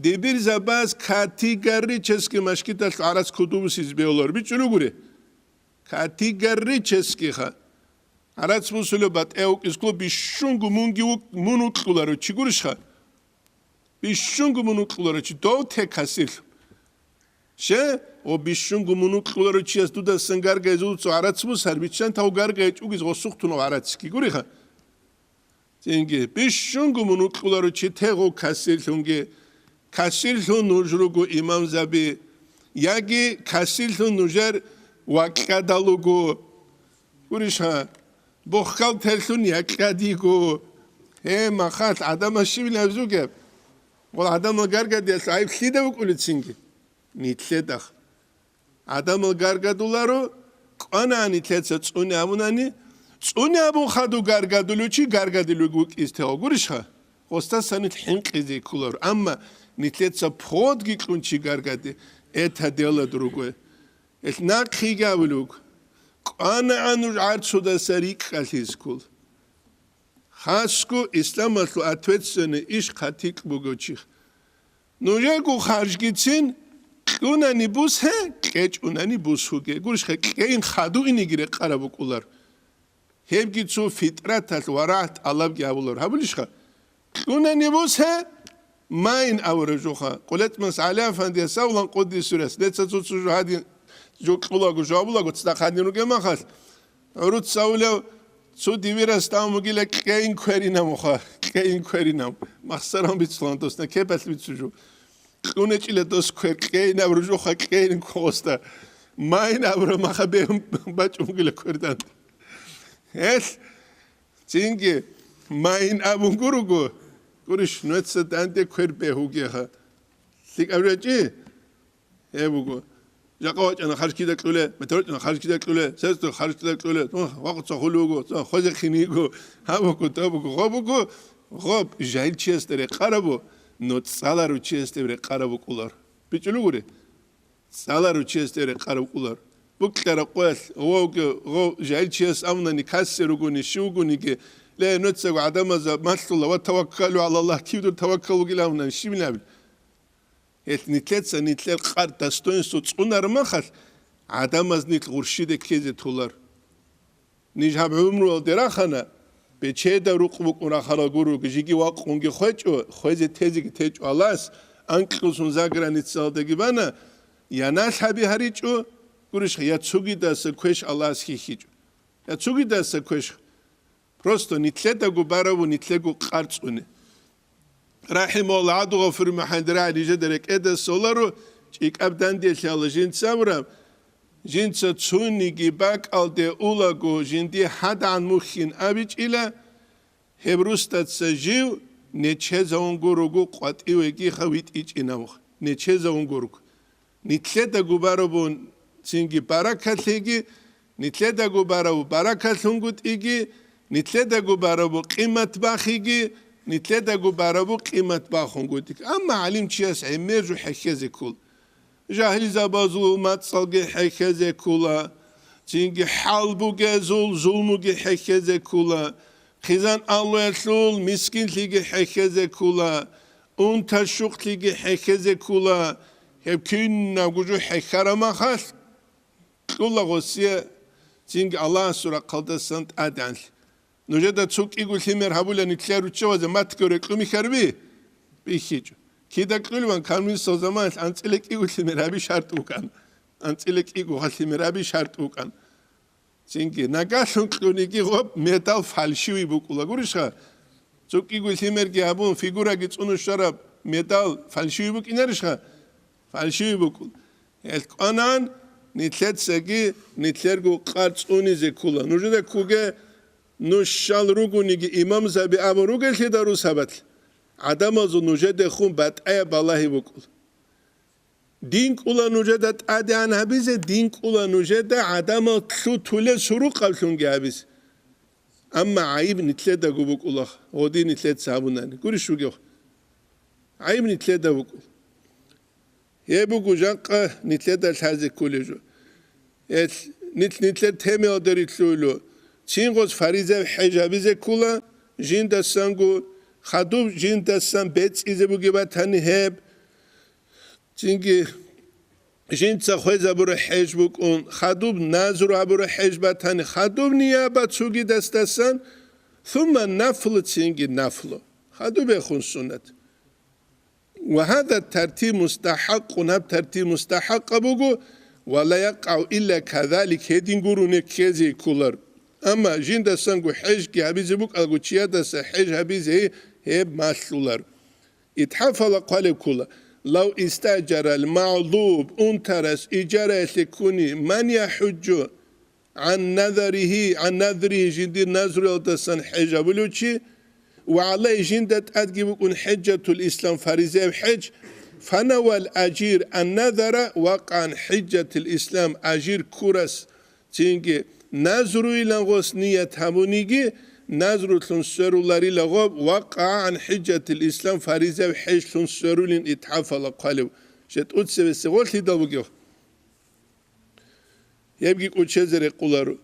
dibir zabaz kategori česky maşkital aras kudumus izbeolor biçulu gure kategori česky ha aras musulu bat euk isklo bishungu munukları çiguruşha bishungu munukları çi do tek hasil o bishungu munukları çias duda sangar gezu aras mus harbiçan tavgar geç ugiz osuqtuno aratski gure ha Çünkü bishungu munukları çitego kasilhunge kasilhun nujrugu imam zabi yagi kasilhun nujer vakadalugu kurişha bokhal telhun yakadigu he mahat adama shivil avzuge ol adama gargadiya sahip khide bukulitsingi nitledah adama gargadularu qana nitletsa tsuni amunani Tsuni abun khadu gargaduluchi gargadulugu isteo gurishha. Hosta sanit hinqizi kulor. Amma nitletsa pod giklunchi gargadi eta dela drugu. Et nakhiga bulug. Qana anuj artsuda sarik khalhis kul. Khasku islamatlu atvetsene ish khatik bugochi. Nujegu kharj gitsin unani bus he kech unani bus huge. Gurishha kein khadu inigire qarabukular. Hep gitsu fitrat warat alab gavulur. Habulishka. Kuna nibusha main avrajuha. Qolet mas ala efendi savlan quddi suresi. Letsa tutsu hadi jokulagu jabulagu tsakhaninu gemakhas. Urut savla su divira stamugile kein querinam kha. Kein querinam. Makhsaram bitslantos na kepet bitsuju. Kuna chile dos kein avrajuha kein kosta. Main avra makhabe bachungile kurdan. Es çünkü main abun gurugu gurish nutsa dante kwerbe hugeha sik avraji ebugo jaqawat ana kharkida qule metorot ana kharkida qule sesto kharkida qule waqt khulugo khoze khinigo habugo tabugo khobugo khob jail chestere qarabo not salaru chestere qarabo qular bichulugure salaru chestere qarabo qular Buklara qoyal o jail chiyas amna ni kasseruguni shuguni ge le nutsagu adamaza maslulla wa tawakkalu ala Allah kivdur tawakkalu gilamna shimnabil et nitletsa nitler qar dastoinsu tsunar makhal adamaz nit gurshide keze tular nijhab umru derakhana beçeda ruqbuk unakhara guru gigi waqungi khocho khoze tezigi teç alas anklusun zagranitsaldagi bana yanal habi haricho Gurish ya tsugidasa kwesh Allah's hihij. Ya tsugidasa kwesh. Prosto nitleta gubaravu nitlegu qartsuni. Rahimullah adu gafur mahandra alije derek eda solaru ჭიკაბდან დიეშალა ჟინცავრა ჟინცა ცუნიგი ბაკალდე ულაგო ჟინდი ჰადან მუხინ აბიჭილა ჰებრუსტაცა ჟივ ნეჩეზა უნგურუგუ ყვატივეგი ხავით იჭინავ ნეჩეზა უნგურუგ ნიტლედა გუბარობუნ ცინგი ბარაკათიგი ნიტლედა გუბარობ ბარაკათუნგუტ იგი ნიტლედა გუბარობ ყიმათ ბახიგი نتلدا گوبارابو قیمت باخونگودی اما علیم چی است امروز حکیزه کول جاهلی زبازو ماتسالگه حکیزه کولا چینگی حال بوگه ظلموگه حکیزه کولا خیزان آلویتلول مسکین لیگه حکیزه کولا اون تشوق لیگه حکیزه کولا هب کین نگوجو حکارما خاص کولا غسیه چینگی الله سورا قلدسند ادن نوجد چوک ایگو لیمر هبوله نیتلر وچوازه مات کره کمی خربی بیشیج کیدا کلوان کامی سوزمان انتیلک ایگو لیمر هبی شرط وکن انتیلک ایگو لیمر هبی شرط وکن چینگی نگاشون کلونیکی خوب متال فالشوی بکولا گوریشا چوک ایگو لیمر کی هبون فیگورا گیت اونو شراب متال فالشوی بک اینرشا فالشوی بکول الکانان نیتلت سگی نیتلر گو قارچ اونی زکولا نوجد کوگه نوشال روگونیگی امام زبی ابو روگل که دارو سبت آدم از نوجد خون بات ای بالایی بکول دینک اولا نوجدت آدیان هبیزه دینک اولا نوجد آدم تلو طوله سرو قبلون گهبیز اما عیب نتله دا گو بکولا غدی نتله صابونانی گوریش رو گه عیب نتله دا بکول یه بگو جانقه نتله دا تازه کوله جو نتله تمی آداری تلولو چینگوز فریزه حجابیزه کولا جین دستان گو خدوب جین دستان بیت ایزه بگی با تنی هب چینگی جین تخویزه برو حج بکن خدوب نازرو برو حج با تنی خدوب نیابا چوگی دستان ثم نفل چینگی نفلو خدوب خون سنت وهذا الترتيب مستحق ونب ترتيب مستحق بگو ولا يقع إلا كذلك هدين قرون كيزي كولر أما جين دستان قو حج كي هبيزي بوك ألقو چيا دستا حج هبيزي هيب ماشلولر اتحفل قالب كولا لو استأجر المعضوب انترس إجارة لكوني من يحج عن نذره جين دي نذر دستان حج بلوچي وعليه جين دت أدقي بكون حجة الإسلام فريزي حج فنوى الأجير النذر وقع عن حجة الإسلام أجير كورس تينجي نظرو إلى نية همونيجي نظرو تنسرولاري لغوب وقع عن حجة الإسلام فريزة وحج تنسرولين اتحفل قالوا شت أتسي بسيغول لدى بقيو يبقى أتشزر يقولارو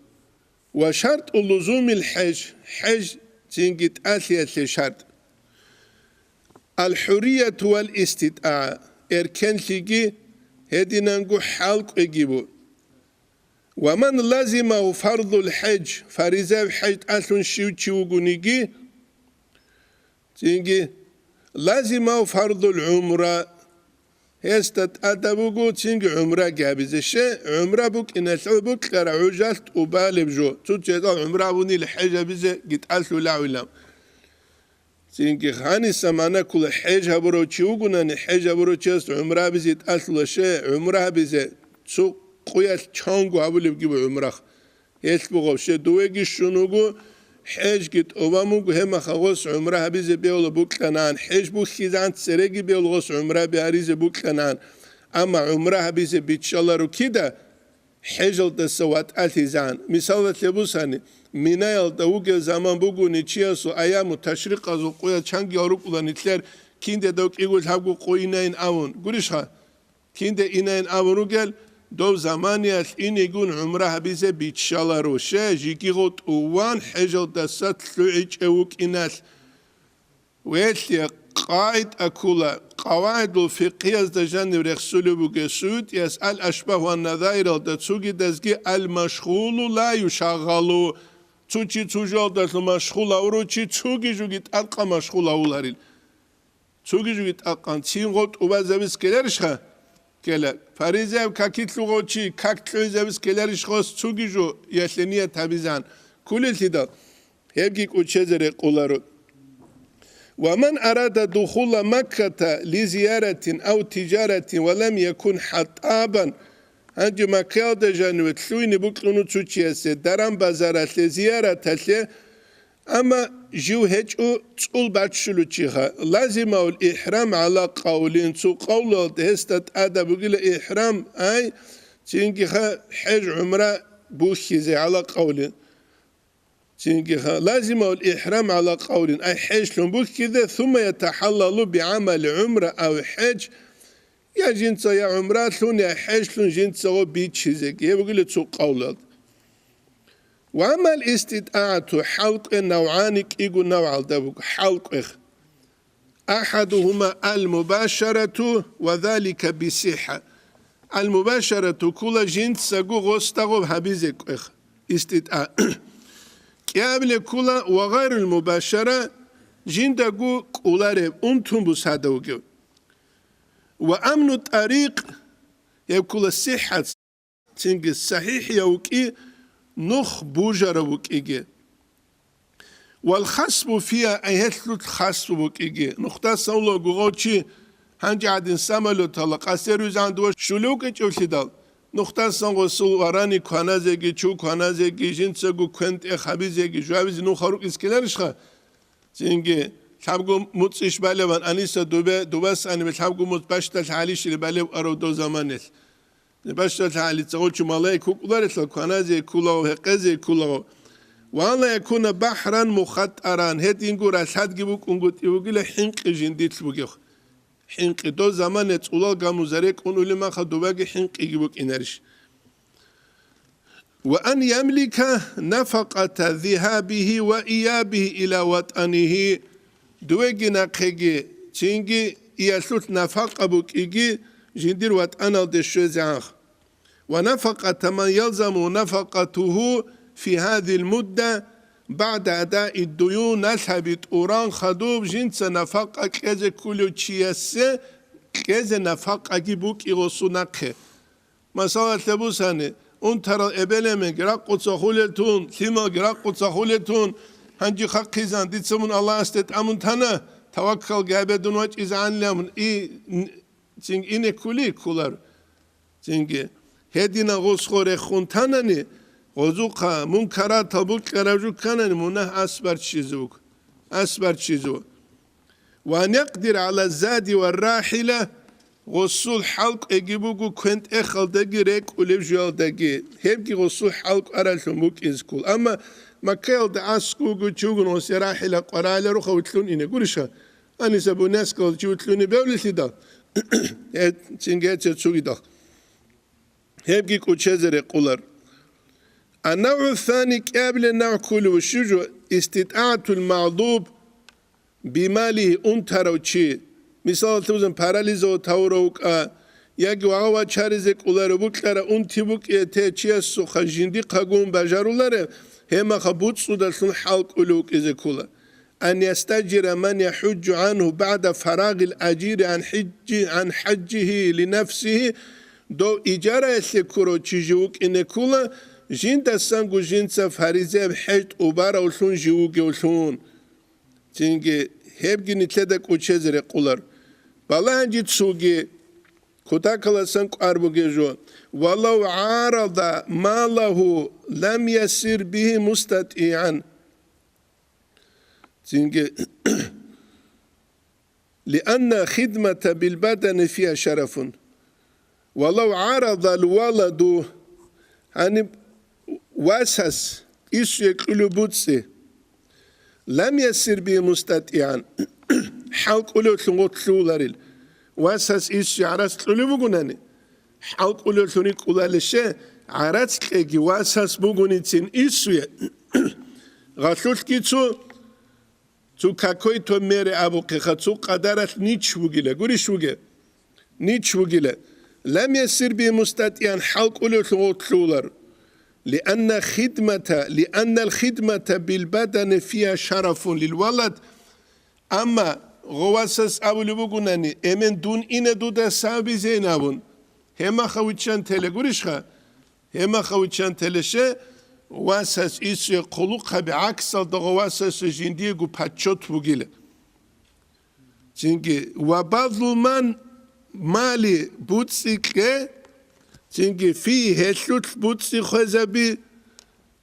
وشرط اللزوم الحج حج تنجي تأثية لشرط الحرية والاستطاعة إركان لغي هدينا نقو حالق إجيبو ومن لازمه فرض الحج فريزة الحج أصلا شيوغونيجي تيجي لازمه فرض العمرة هستت أدبوغو تيجي عمرة جابزة عمرة بوك إن الحبوك كرعوجات وبالب جو تجد عمرة بني الحج بزة قد أصلا لا علم تيجي خاني سمانا كل حج هبرو تشيوغونا حج هبرو تشيست عمرة بزة أصلا عمرة بزة سوق قويت چانگو هبولیم کی به عمره هیچ بقوشه دویگی شنوگو حج گیت اواموگو هم خواست عمره هبیز بیول بکلنان حج بو خیزان سرگی بیول غوس عمره بیاریز بکلنان اما عمره هبیز بیتشالا رو کی ده حجل دستوات التزان مثال تلبوسانی مینایل دوگ زمان بگو نیچیاسو ایامو تشریق از قویت چانگی آروک اولانیتلر کینده دوگ ایگوز هبگو قوی نین آون گوریش ها کینده اینین آونو گل دو زمانی است این ایگون عمره هبیزه بیتشالا روشه جیگی غوت اوان حجل دستت لعیج اوک این است ویلی قاعد اکولا قواعد الفقهی از دجان رخصولو بگه سود یسأل اشبه و نظایر دستوگی دزگی المشغولو لا یشغلو چوچی چوجال دست مشغول اورو چی چوگی جوگیت القا مشغول اولارید چوگی جوگیت القا چین غوت اوبا زبیز کلرش خوا keler. Farize kakitlu goçi kaktlu zevis keler şos çugijo yesleniye tabizan. Kulil tida. Hevgik uçezere qularu. ومن أراد دخول مكة لزيارة أو تجارة ولم يكن حطابا هنجي مكة دجانو تلويني بكلونو تشوتشيسي درام بازارة لزيارة أما جو هجو تقول باتشلو تشيخا لازم الإحرام على قولين تو قول دهستت أدب وقيل إحرام أي تنجيخا حج عمره بوشيزي على قولين تنجيخا لازم الإحرام على قولين أي حج لنبوك كذا ثم يتحلل بعمل عمره أو حج يا جنسا يا عمره لون يا حج لون جنسا وبيتشيزي يقول تو قول وأما الاستطاعة حلق نوعان كيغو نوع الدبوك حلق أحدهما المباشرة وذلك بصحة المباشرة كل جنس سقو غستغو هبيزك استطاعة كابل كل وغير المباشرة جندقو كولارب انتم بسادوك وأمن الطريق يقول الصحة تنجي الصحيح يوكي نخ بوجر وكيجي والخصب فيها أيهتلت خصب وكيجي نختا سولو غوغوشي هنجي عدن ساملو طلق أسيروز عندو شلوك جوشيدال نختا سولو سولواراني كوانازيجي چو كوانازيجي جنسگو كنت خبيزيجي جوابيز نخاروك اسكيلارشخا زينجي شابگو متصيش بالي وان أنيسا دوباس أني بشابگو متباشتل حاليش اللي بالي أرو دو زمانيل نباشتل حالي تقولش مالاي كوكولاريش الكوانازي كولاو هقازي كولاو وأنا يكون بحرا مخطرا هيد ينقو راشاد جيبوك انقو تيوغي لحنق جنديت بوغيخ حنق دو زمان يتقولال غاموزاريك انولي ما خدوباقي حنق يجيبوك إنارش وأن يملك نفقة ذهابه وإيابه إلى وطنه دوغي ناقيجي تينجي يسلوت نفقة بوك إيجي جندير وطنال دشوزيانخ ونفقة من يلزم نفقته في هذه المدة بعد أداء الديون نسحبت أوران خدوب جنس نفقة كذا كله تشيسة كذا نفقة جيبوك إغسو نقه مثلا تبوساني ترى إبلمك رقو تخولتون ثم رقو تخولتون هنجي خقيزان دي تسمون الله استت أمون تنا توكل جابدون وجه إزعان لهم تنگ اینه کلی کولار تنگ هدینا غسخور خونتاننی غزوقا منکرات تبوک کراجو کنن منه أسبر چیزو وأن يقدر على الزاد والراحلة غسول حلق اجيبوكو كنت اخلدگي ريك ولبجالدگي هبكي غسول حلق أرالتون بوك إزكول أما ما كيل دا أسكوكو تشوغن وسي راحلة قرالة روخا وتلون إنه قرشا أني سابو ناس قال تشوتلوني بولي دا تنجات تسويدا هبكي كوتشازر قولر النوع الثاني قبل النوع كله وشجو استطاعة المعذوب بماله انترو چي مثال توزن پارالیزو تاوروك ياگي وعوا چارزك قولر بوكلر انتي بوك يته چي سوخا جندي قاقون بجارولر هما خبوت سودلسون حلق ألوك إذا كولا أن يستجر من يحج عنه بعد فراغ الأجير عن حجه لنفسه دو إجارة يسكرو تجيوك إن كولا جين تسانگو جين سفاريزة بحج أبارا وشون جيوك وشون تنجي هبجي نتلدك وچزر قولر بالا هنجي تسوغي كتاكلا سنك أربوغي جو ولو عارض ماله لم يسير به مستطيعا لأن خدمة بالبدن فيها شرف ولو عارض الولد عن واسس إيش يقول بوتسي لم يسير به مستطيعا حلق أولو تلغوت لولاريل واسس إيش يعرس تلولي بغناني حلق أولو تلوني قولالشي عرس كيجي واسس بغني تين إيش غطلوت كيتو تو كاكوي تو ميري أبو قيخة قدرت نيتش وغيلة قوليش وغيلة نيتش وغيلة لم يسير به مستطيعا حلق أولو تلغوت لولار لأن الخدمة بالبدن فيها شرف للولد أما غواسس أبو لبقناني أمن دون إنا دودا سابي زينابون هما خويتشان تلقوريشخا هما خويتشان تلشه واسس إيسي قلوقها بعكس غواسس جنديقو باتشوت بقيلة çünkü vabadluman mali butsikle çünkü fi heslut butsi khazabi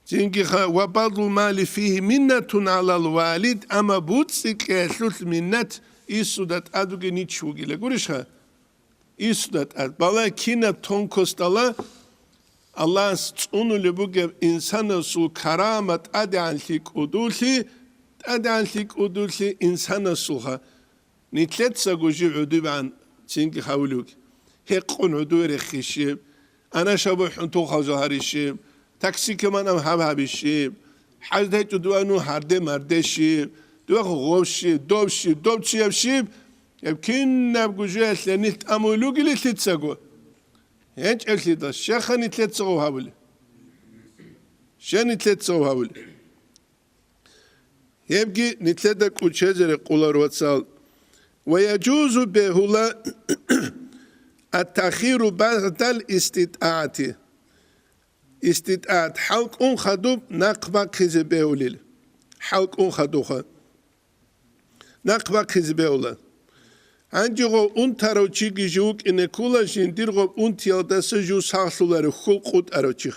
çünkü vabadlu mali fihi minnetun alal valid ama butsikle heslut minnet isudat aduge niçugile gurişha isudat ad bala kina tonkostala Allah unulu bu insana sul karamat adanlik udulhi insana sulha nitletsa guji uduban çünkü havluk heqqun udur khishib ana shabuh untu khazharishib taksi keman am habhabishib hazdet udwanu harde mardeshib dwa ghoshib dobshib يمكن نبجوا لنت أمولوج اللي تتسقوا هنج اللي ده شخن تتسقوا هابل شن تتسقوا هابل يبقى نتلدك وشجر قولر وتصال ويجوز بهلا التأخير بعد الاستطاعة حلق خدوب نقبة خزبهولل حلق خدوخا نقبة خزبهولا Anjigo untaro chigi juk inekula jindirgo untialdasa ju sahsuları khulqut arochig.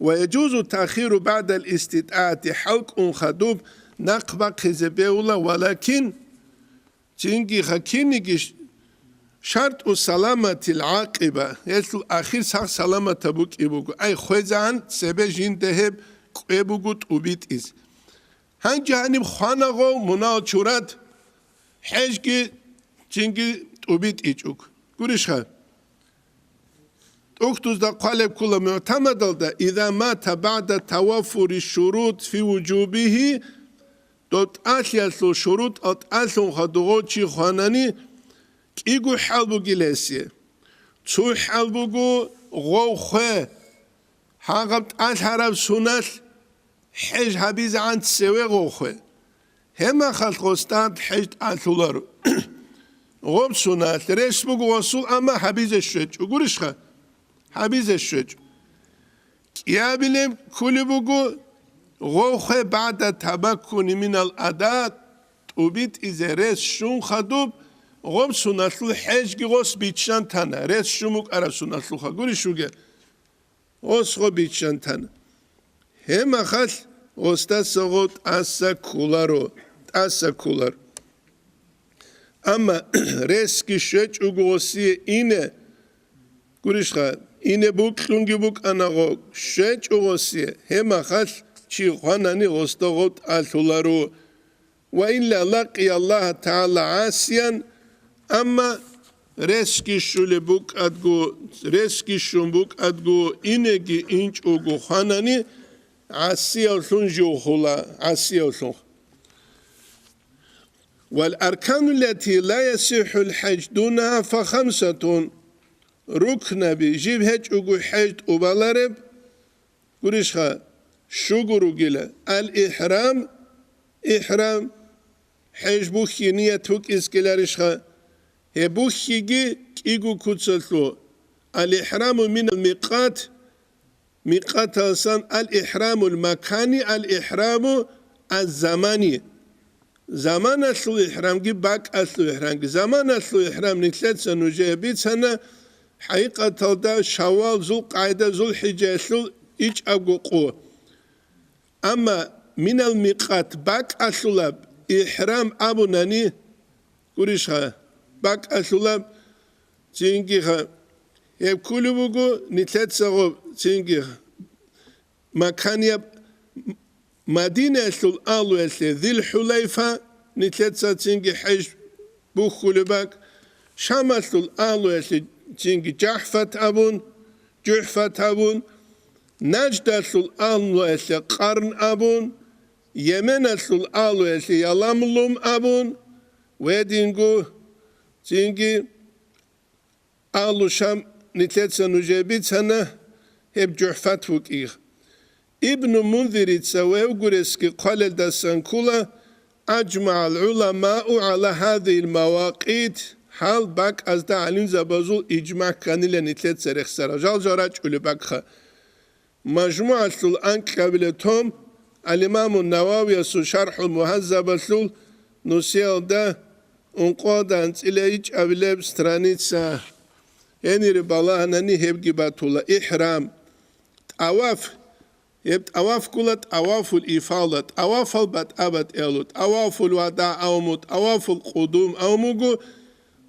ويجوز تأخير بعد الاستطاعة حلق خدوب نقبة خزبهولا ولكن تنجي خكينيجي شرط سلامة العاقبة يسل آخر صح سلامة تبوك إبوكو أي خوزان سبه جين دهب إبوكو تبيت إز هنجي هنب خانغو مناو چورات حجي تنجي تبيت إيجوك قريشها اكتوز دا قالب كل معتمد دا إذا مات بعد توفر الشروط في وجوبه دوت أثياسو شروط أت أثون خدوغو چي خواناني كيغو حلبو جلسيه تو حلبوغو غو خواه هاقبت أثارب سنال حج حبيز عن تسوي غو خواه هما خلق استاد حج أثولارو غوب سنال رسبوغو وصول أما حبيز الشوج وقرشخه حبيز الشوج يا بلم كل بوغو غوخ بعد تمكن من الأداء وبيت إذا رس شون خدوب غوب سنتلو حج غوس بيتشان تانا رس شومك أرى سنتلو خدوري شوغي غوس غو بيتشان تانا هم أخل غوستا سغوت أسا كولارو أما رس كي شوج وغوسي إنه قريشخا إنه بوك لونجي بوك أنا غو شوج وغوسي هم أخل شي خواناني غوستا غوت ألتولارو وإلا لقي الله تعالى عاسيا أما رسكي شولي بوك أدغو إنجي إنج أوغو خاناني عاسيا وثنجو خلا عاسيا وثنج والأركان التي لا يصح الحج دونها فخمسة ركن بجيب هج أوغو حج وبالارب قريشها شوغرو جلا الإحرام حج بوخي نيتوك إسكيلارشها هي بوخيجي كيغو كوتسلتو الإحرام من الميقات ميقات أصلا الإحرام المكاني الإحرام الزماني زمان أصل إحرام جي باك أصل إحرام زمان أصل إحرام نتلت سنة جايبيت سنة حقيقة تودا شوال ذو قاعدة ذو الحجة أصل إيش أبقو قوة أما من الميقات باك أصلاب إحرام أبو ناني قريشها باك أصلاب تنجيها يبكولو بوغو نتلت سغو تنجيها مكانيا مدينة أصل آلو أصل ذي الحليفة نتلت سنجي حج بوخولو باك شام أصل آلو أصل تنجي جحفة أبون نجد أصل آلو أصل قرن أبون يمن أصل آلو أصل يلاملوم أبون ويدينغو تنجي آلو شام نتلت سنجيبت سنة هب جحفة فوكيغ ابن منذر تسوي وقرسكي قال الدسانكولا أجمع العلماء على هذه المواقيت حال باك أزدا علم زبازول إجماع كانيلا نتلت سرخ سراجال جاراج أولي باكخا مجموعة الأنك قبلتهم الإمام النووي شرح المهذب الثول نسيل ده Unqodan tsileic avileb stranica enir balahani hebgi batula ihram awaf yebt awaf kulat awaful ifalat awafal bat abat elut awaful wada awmut awaful qudum awmugu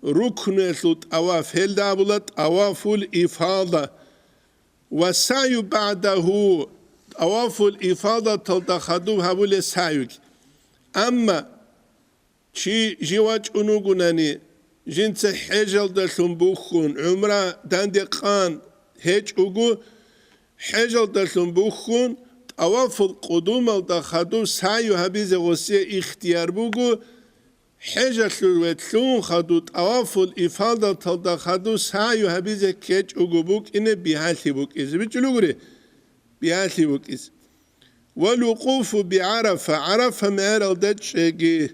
ruknelut awaf heldabulat awaful ifada wasayu ba'dahu awaful ifada taltakhadu habule sayuk amma Çi jivaç unugunani jinse hejalda lumbukhun umra dandeqan hej ugu hejalda lumbukhun awaful qudum alda khadu sayu habize gosiye ikhtiyar bugu hejashul vetlun khadu awaful ifalda talda khadu sayu habize kech ugu buk ine bihali buk iz bichulugure bihali buk iz والوقوف بعرفة عرفة ميرل دتشجي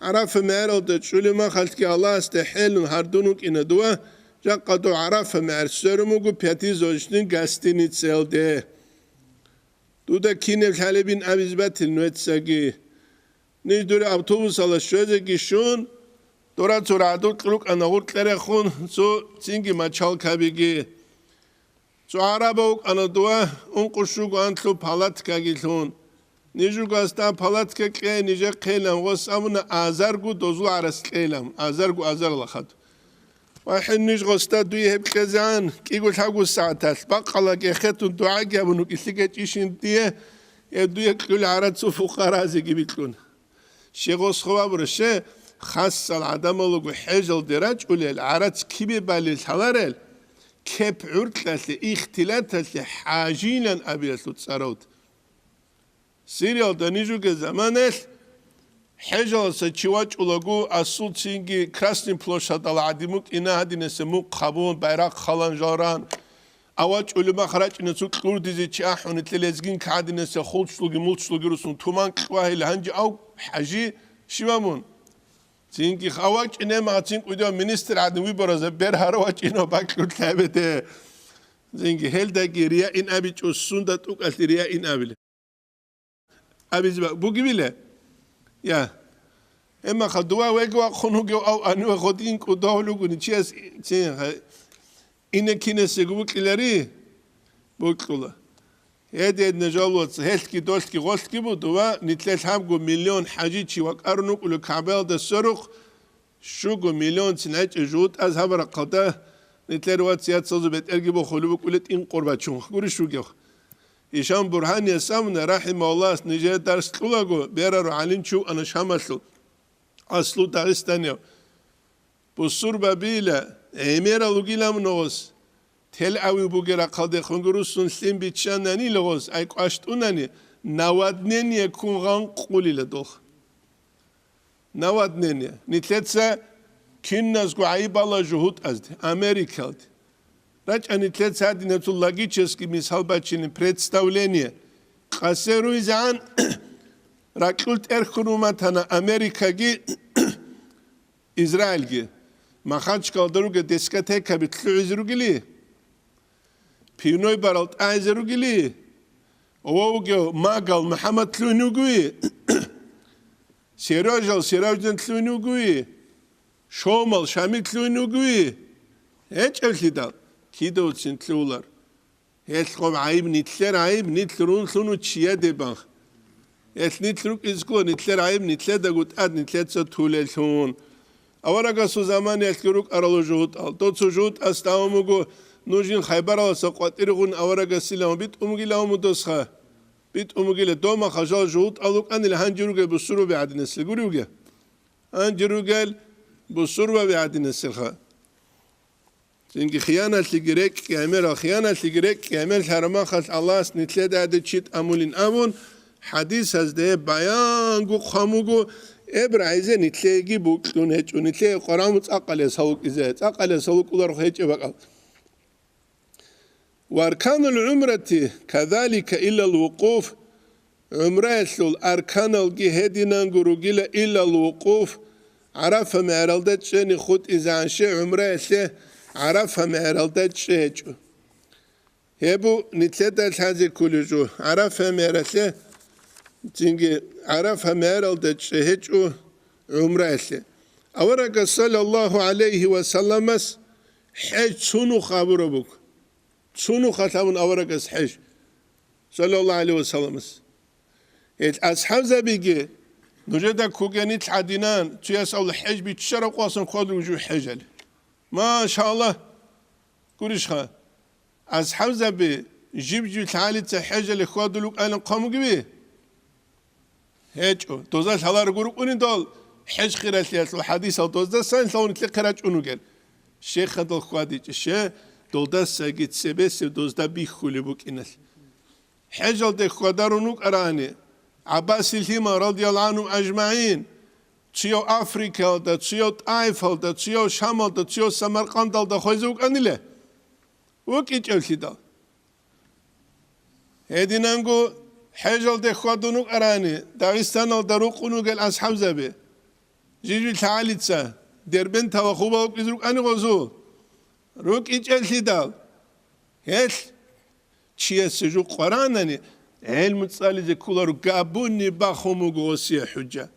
عرفة ميرل دتشولي ما خلتك الله استحيل هردونك إن دوا جاقدو عرفة مير سرموغو بياتي زوجتين قاستيني تسيل ده دودا كيني الحالبين أبيزبات النوتساقي نجدوري أبطوبوس على الشوزاقي شون دورا تورادو تلوك أنا غورت لرخون سو تينجي ما تشال كابيجي سو عربوك أنا دوا أنقشوك أنتلو بالاتكا جيلون نيجوك أستا بالاتكا كي نيجا قيلم غصامنا آزارغو دوزو عرس قيلم آزارغو آزار لخد واحد نيج غستا دوي هب كزان كي يقول حقو ساعتال بقلا كي خيتون دعاء جابنو كي تيشين ديه يدوي كل عرد سو فقراء زي جيبتلون شيغوس خوا برشه خاص العدم لغو حجل دراج ولي العرد كيبي بالي الحلارل كيب عرتلة اختلاتة حاجينا أبيت لتصاروت سيريال دانيجو كزمانل حجل سچواج ولغو أصول تينجي كراسني بلوشاد العديموك إنا هادي نسموك قابون بايراق خالان جاران أواج علماء خراج نسوك كورديزي تشاحون تلزجين كعادي نسا خولشلوغي مولشلوغي رسون تومان كواهي لهنجي أو حاجي شوامون تينكي خواج إنما تينك ويدو منستر عدن ويبرز بير هرواج إنو باكلو تلابته تينكي هل داكي رياء إن أبي تشوسون دا توك ألتي رياء إن أبي أبي زبا بوكي بيلا يا إما خدوا ويقوا خنوكي أو أنو خدين كدوه لغو نتشيس إنا كينا سيقوك إلاري بوكولا هذا النجالوت هلكي دولكي غولكي بودوا نتلال حامقو مليون حاجي تشيوك أرنوك ولو كعبال دا السروخ شوكو مليون سنعج جود از هبرا قدا نتلال وات سياد صوزو بيت أرقبو خلوبك ولت إن قربات شون قوري شوكيوخ إشام برهان يسامنا رحمه الله نجاة درس تلوغو بيرارو علين شو أنا شامسلو أصلو داغستانيو بصور بابيلا إميرا لغيلا منوغس تل أوي بوجرا قاضي خنجروسون سلم بيتشان ناني لغوز أي قاشتوناني نوادنين يكون غان قولي لدوخ نوادنين نتلتسا كناس قو عيب الله جهود أزد أمريكا راج أن نتلتسا هادي نتولاجي تشسكي مثال باتشين представление قاسرو إزعان راكلت إرخنوماتنا أمريكا جي إسرائيل جي ما خانش كالدروجة ديسكاتيكا بتلو إزروجلي بينوي برالت أزروجلي ووجو ماقال محمد تلونوجوي سيراجن تلونوجوي شومال شامي تلونوجوي هيك أفليدال كيدو تسنتلولار هيتلقوم عيب نتلر عيب نتلرون ثونو تشيا دبان نتلروك إزكو نتلر عيب نتلر دقوت أد نتلر تولل ثون أورا سو زمان يتلروك أرالو جهود أل توتسو جهود أستاوموغو نوجين خيبر على سقوط إرغون أورا سيلام بيت أمغي لهم دوسخة بيت أمغي لدوما خجال جهود ألوك أن الهنجروغ بسرو بعد نسل قولوغ هنجروغ بسرو بعد نسلخة زنجي خيانة لجريك كاميرا خيانة لجريك كامير حرما خلت الله نتلاد عدد شيت أمولين أمون حديث هزده بيان قو خاموغو إبراهيم نتلاقي بوكلون هيك ونتلاقي قرامت أقل يسوق إذا أقل يسوق ولا روح هيك بقى وأركان العمرة كذلك إلا الوقوف عمرة الأركان الجهادنا نقول إلا الوقوف عرف ما رلدت شيء خد إذا عن شيء عمرة عرف ما رلدت شيء هبو نتلاد هذا كل جو عرف ما رلته تيجي عرف ما رلدت شيء عمرة أورق صلى الله عليه وسلم حج سنو خابربك سنو ختمون أورق حج صلى الله عليه وسلم أصحاب زبيجي نجد كوجاني تعدينان تيسأل الحج بتشرق واسن قدر وجوه حجل ما شاء الله كورش خا أصحاب زبي جيب تعالي تحجل خادلوك أنا قاموا جبيه هيجو توزاش هلا رجورك ونيدال حج خيرات الحديث أو توزا سان ثون تلقراج أنوجل شيخ هذا الخوادي الشيء توزا سجد سبس توزا بيخولي بوك إنس حجل ده خدارونوك أراني عباس الهيما رضي الله عنهم أجمعين تيو أفريقيا دا تيو آيفل دا تيو شمال دا تيو سمرقند دا خويزوك أنيله وكيج ألكيدا هدينانغو حجل ده خدونوك أراني داغستان دا روقونوك الأصحاب زبي جيجي تعالي تسا دربن توخوبا وكيزوك أني غزو وكيج ألكيدا هيش چیه سجو قرآننی علم تصالج کولارو قابونی باخومو گوسیه حجه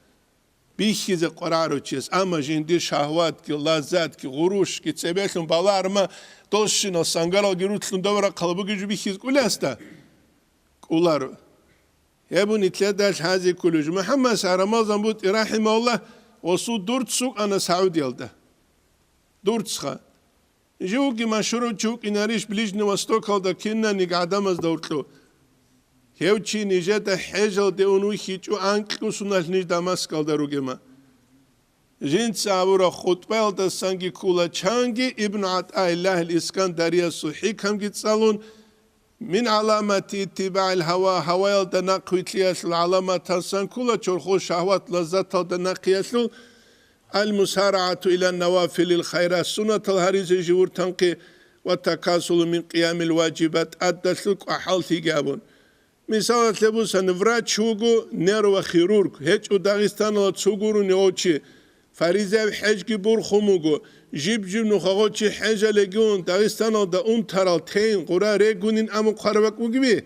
بیخیز قرآن چیز اما جندی شهوات کی لذت کی غروش کی تبیتون بالارما دوشینو سانگارال گیروتلون دورا قلبو گیجو بیخیز کولاستا کولارو هبون اتلادش هذه كلوج محمد رمضان بود رحمه الله وصو دورت سوق أنا سعودي يلده دورت سخا جوكي مشروع جوك إناريش بليجن وستوك هذا كنا نقعدام از دورتلو هيو چي نجات حجل دي اونوخي جو انكلو سنال نيج داماسك الدروغي ما جنت سابورا خطبه الدا سانگي كولا چانگي ابن عطاء الله الاسكندرية صحيح كم جيت سالون من علامات اتباع الهوى هوا الدا نقويتلياس العلامات هسان كولا چورخو شهوات لذات الدا نقياسل المسارعة إلى النوافل الخيرات سنة الهريز جور تنقي والتكاسل من قيام الواجبات أدتلك وحالتي جابون مثلا تلبس نفرات شوغو نيرو خيرورك هيك داغستان لا تسوغورو نيوتشي فريزه حج كبور خموغو جيب نخوغوتشي حاجه لجون داغستان دا اون ترال تين قرا ريغونين ام قربك وغبي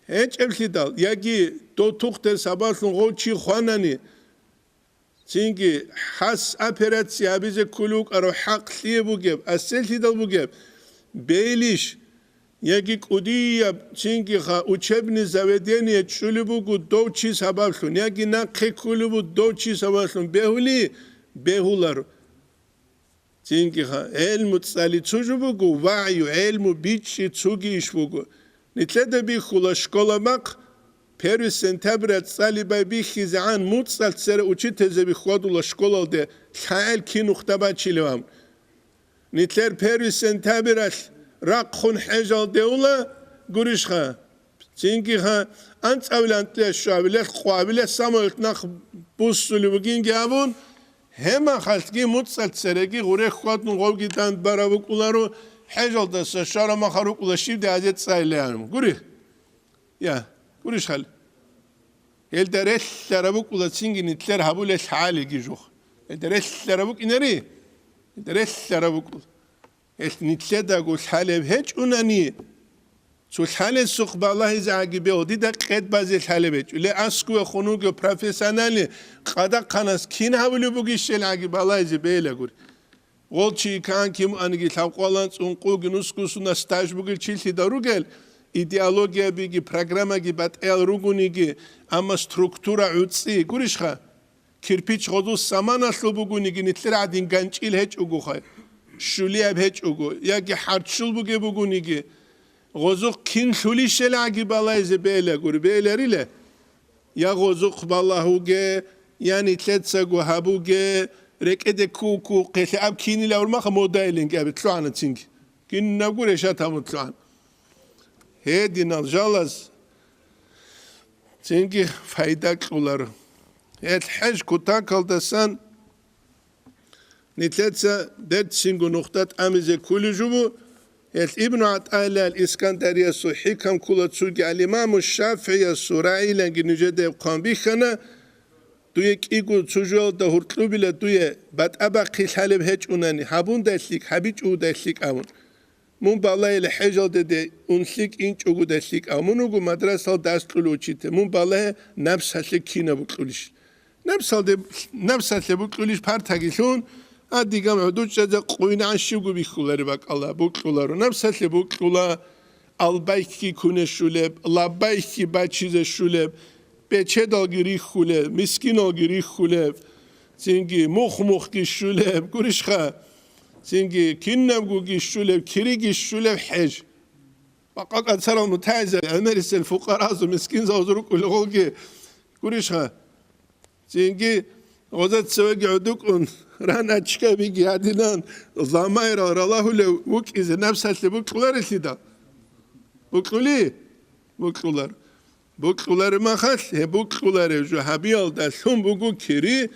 هيك الكدال ياغي دو توخت سباسن غوتشي خواناني سينجي حس أبيراتسي أبيزة كلوك أرو حق ليبوجب أسلتي دلبوجب بيليش يجي كودية سينجي خا وشبني زوديني تشلبوجو دوتشي سبابلون يجي ناقي كلبو دوتشي سبابلون بهولي بهولار سينجي خا علم تصالي تشوجبوجو وعيو علم بيتشي تشوجيش بوجو نتلدا بيخولا شكولا مق Первый сентября цали байбихи зан муцал цере учитель зеби ходула школа де хайл кинухтаба чилевам. Нитлер первый сентября ракхун хежал деула гуришха. Цинкиха анцавлантле шавиле хвавиле самолт нах буссули бugin гавун хема халтги муцал цереги гуре ходун голгидан баравукулару хежал да шара махарукула шивде азет цайлеам. Гури. Я ورش خال الدرس لربك ولا تسينج نتلر هبول الحالي جيجوخ الدرس لربك إنري الدرس لربك نتلر ده قول حالي بهج أناني سو الحالي سوق بالله إذا عجيبه ودي ده قد بعض الحالي بهج لا أسكو خنوق بروفيسيونالي قدا قناس كين هبول بوجيش العجيب بالله إذا بيلا قول قول شيء كان كيم أنجي ثقولان سنقول جنوسكو سنا ستاج بقول شيء تداروجل идеология биги программа ги бат эл ругуни ги ама структура уци гуришха кирпич годус самана слубугуни ги нитлер адин ганчил хеч угу хай шулия хеч угу яги харчул буге бугуни ги гозук кин шули шела ги балайзе беле гур белериле я гозук баллахуге yani tletsa go habuge rekede kuku qesi ab kini la urma modelin gabe tluana ting kin nagure shatam tluan هدي نالجالس تينكي فايدك ولر الحج كتاكل دسان نتلتسا دت سينغو نقطات أمزة كل جبو ابن عطاء الإسكندرية صحيح كم كل تسوق الإمام الشافعي السوري لأن نجد قام بخنا دويك إيجو تسوجو ده هرتلو بلا دوي بعد أبا قيل حلب هج أناني حبون داشليك حبيج أو داشليك أون من بالله الحجة ده أنسيك إنش أقول دسيك أمون أقول مدرسة دست كلوشيته من بالله نفس هسيك كينا بقولش نفسه بقوليش پرتگیشون دیگه مدود شده قوینه انشیگو بیخولاری بک الله بقولارو نفسه بقولا albeyki kune şuleb, labeyki baçize şuleb, beçe dalgiri xuleb, miskin algiri xuleb, çünkü muh ki şuleb, kurişxa, çünkü kinnem ki şuleb, kiri ki şuleb hec. Bak atsaral mutayze, emerisel fukarazı, miskin zavzuruk ulğol ki, kurişxa, çünkü ozat seve gördük on, rana çıka bir giyadinan, zamayra ralahule vuk izi nefsatli buklar etida. بکولار ما خاص بکولار جو حبیال دستون بگو کری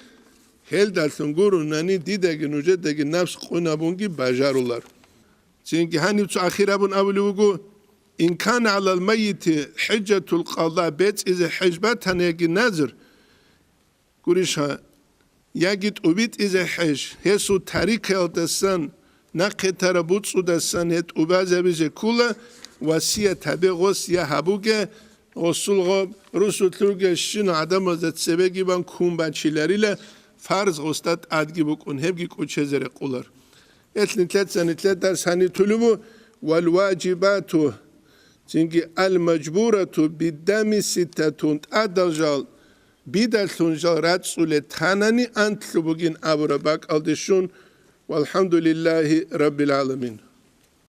هل دستون گورو نانی دیده که نوجه دیگه نفس خونه بونگی بجارولار چونکه هنی تو آخر بون اولی بگو این کان علی المیت حجة القضاء بیت از حجبت هنگی نظر گوریش ها یکیت اوبیت از حج هسو تاریک هل دستان نقطه را بود سو دستان هت اوبازه بیزه کوله وسیه tabi غسیه هبوگه رسول ترگه شین آدم ازت سبگی بان کون بچیلریله فرض غستات ادگی بکن هبگی کوچه زره قولار اتنیتلت سنیتلت در سنی طلبو والواجباتو چنگی المجبورتو بیدمی سیتتون ادالجال بیدلتون جال رسول تانانی انتلو بگین ابرا بک الدشون والحمد لله رب العالمین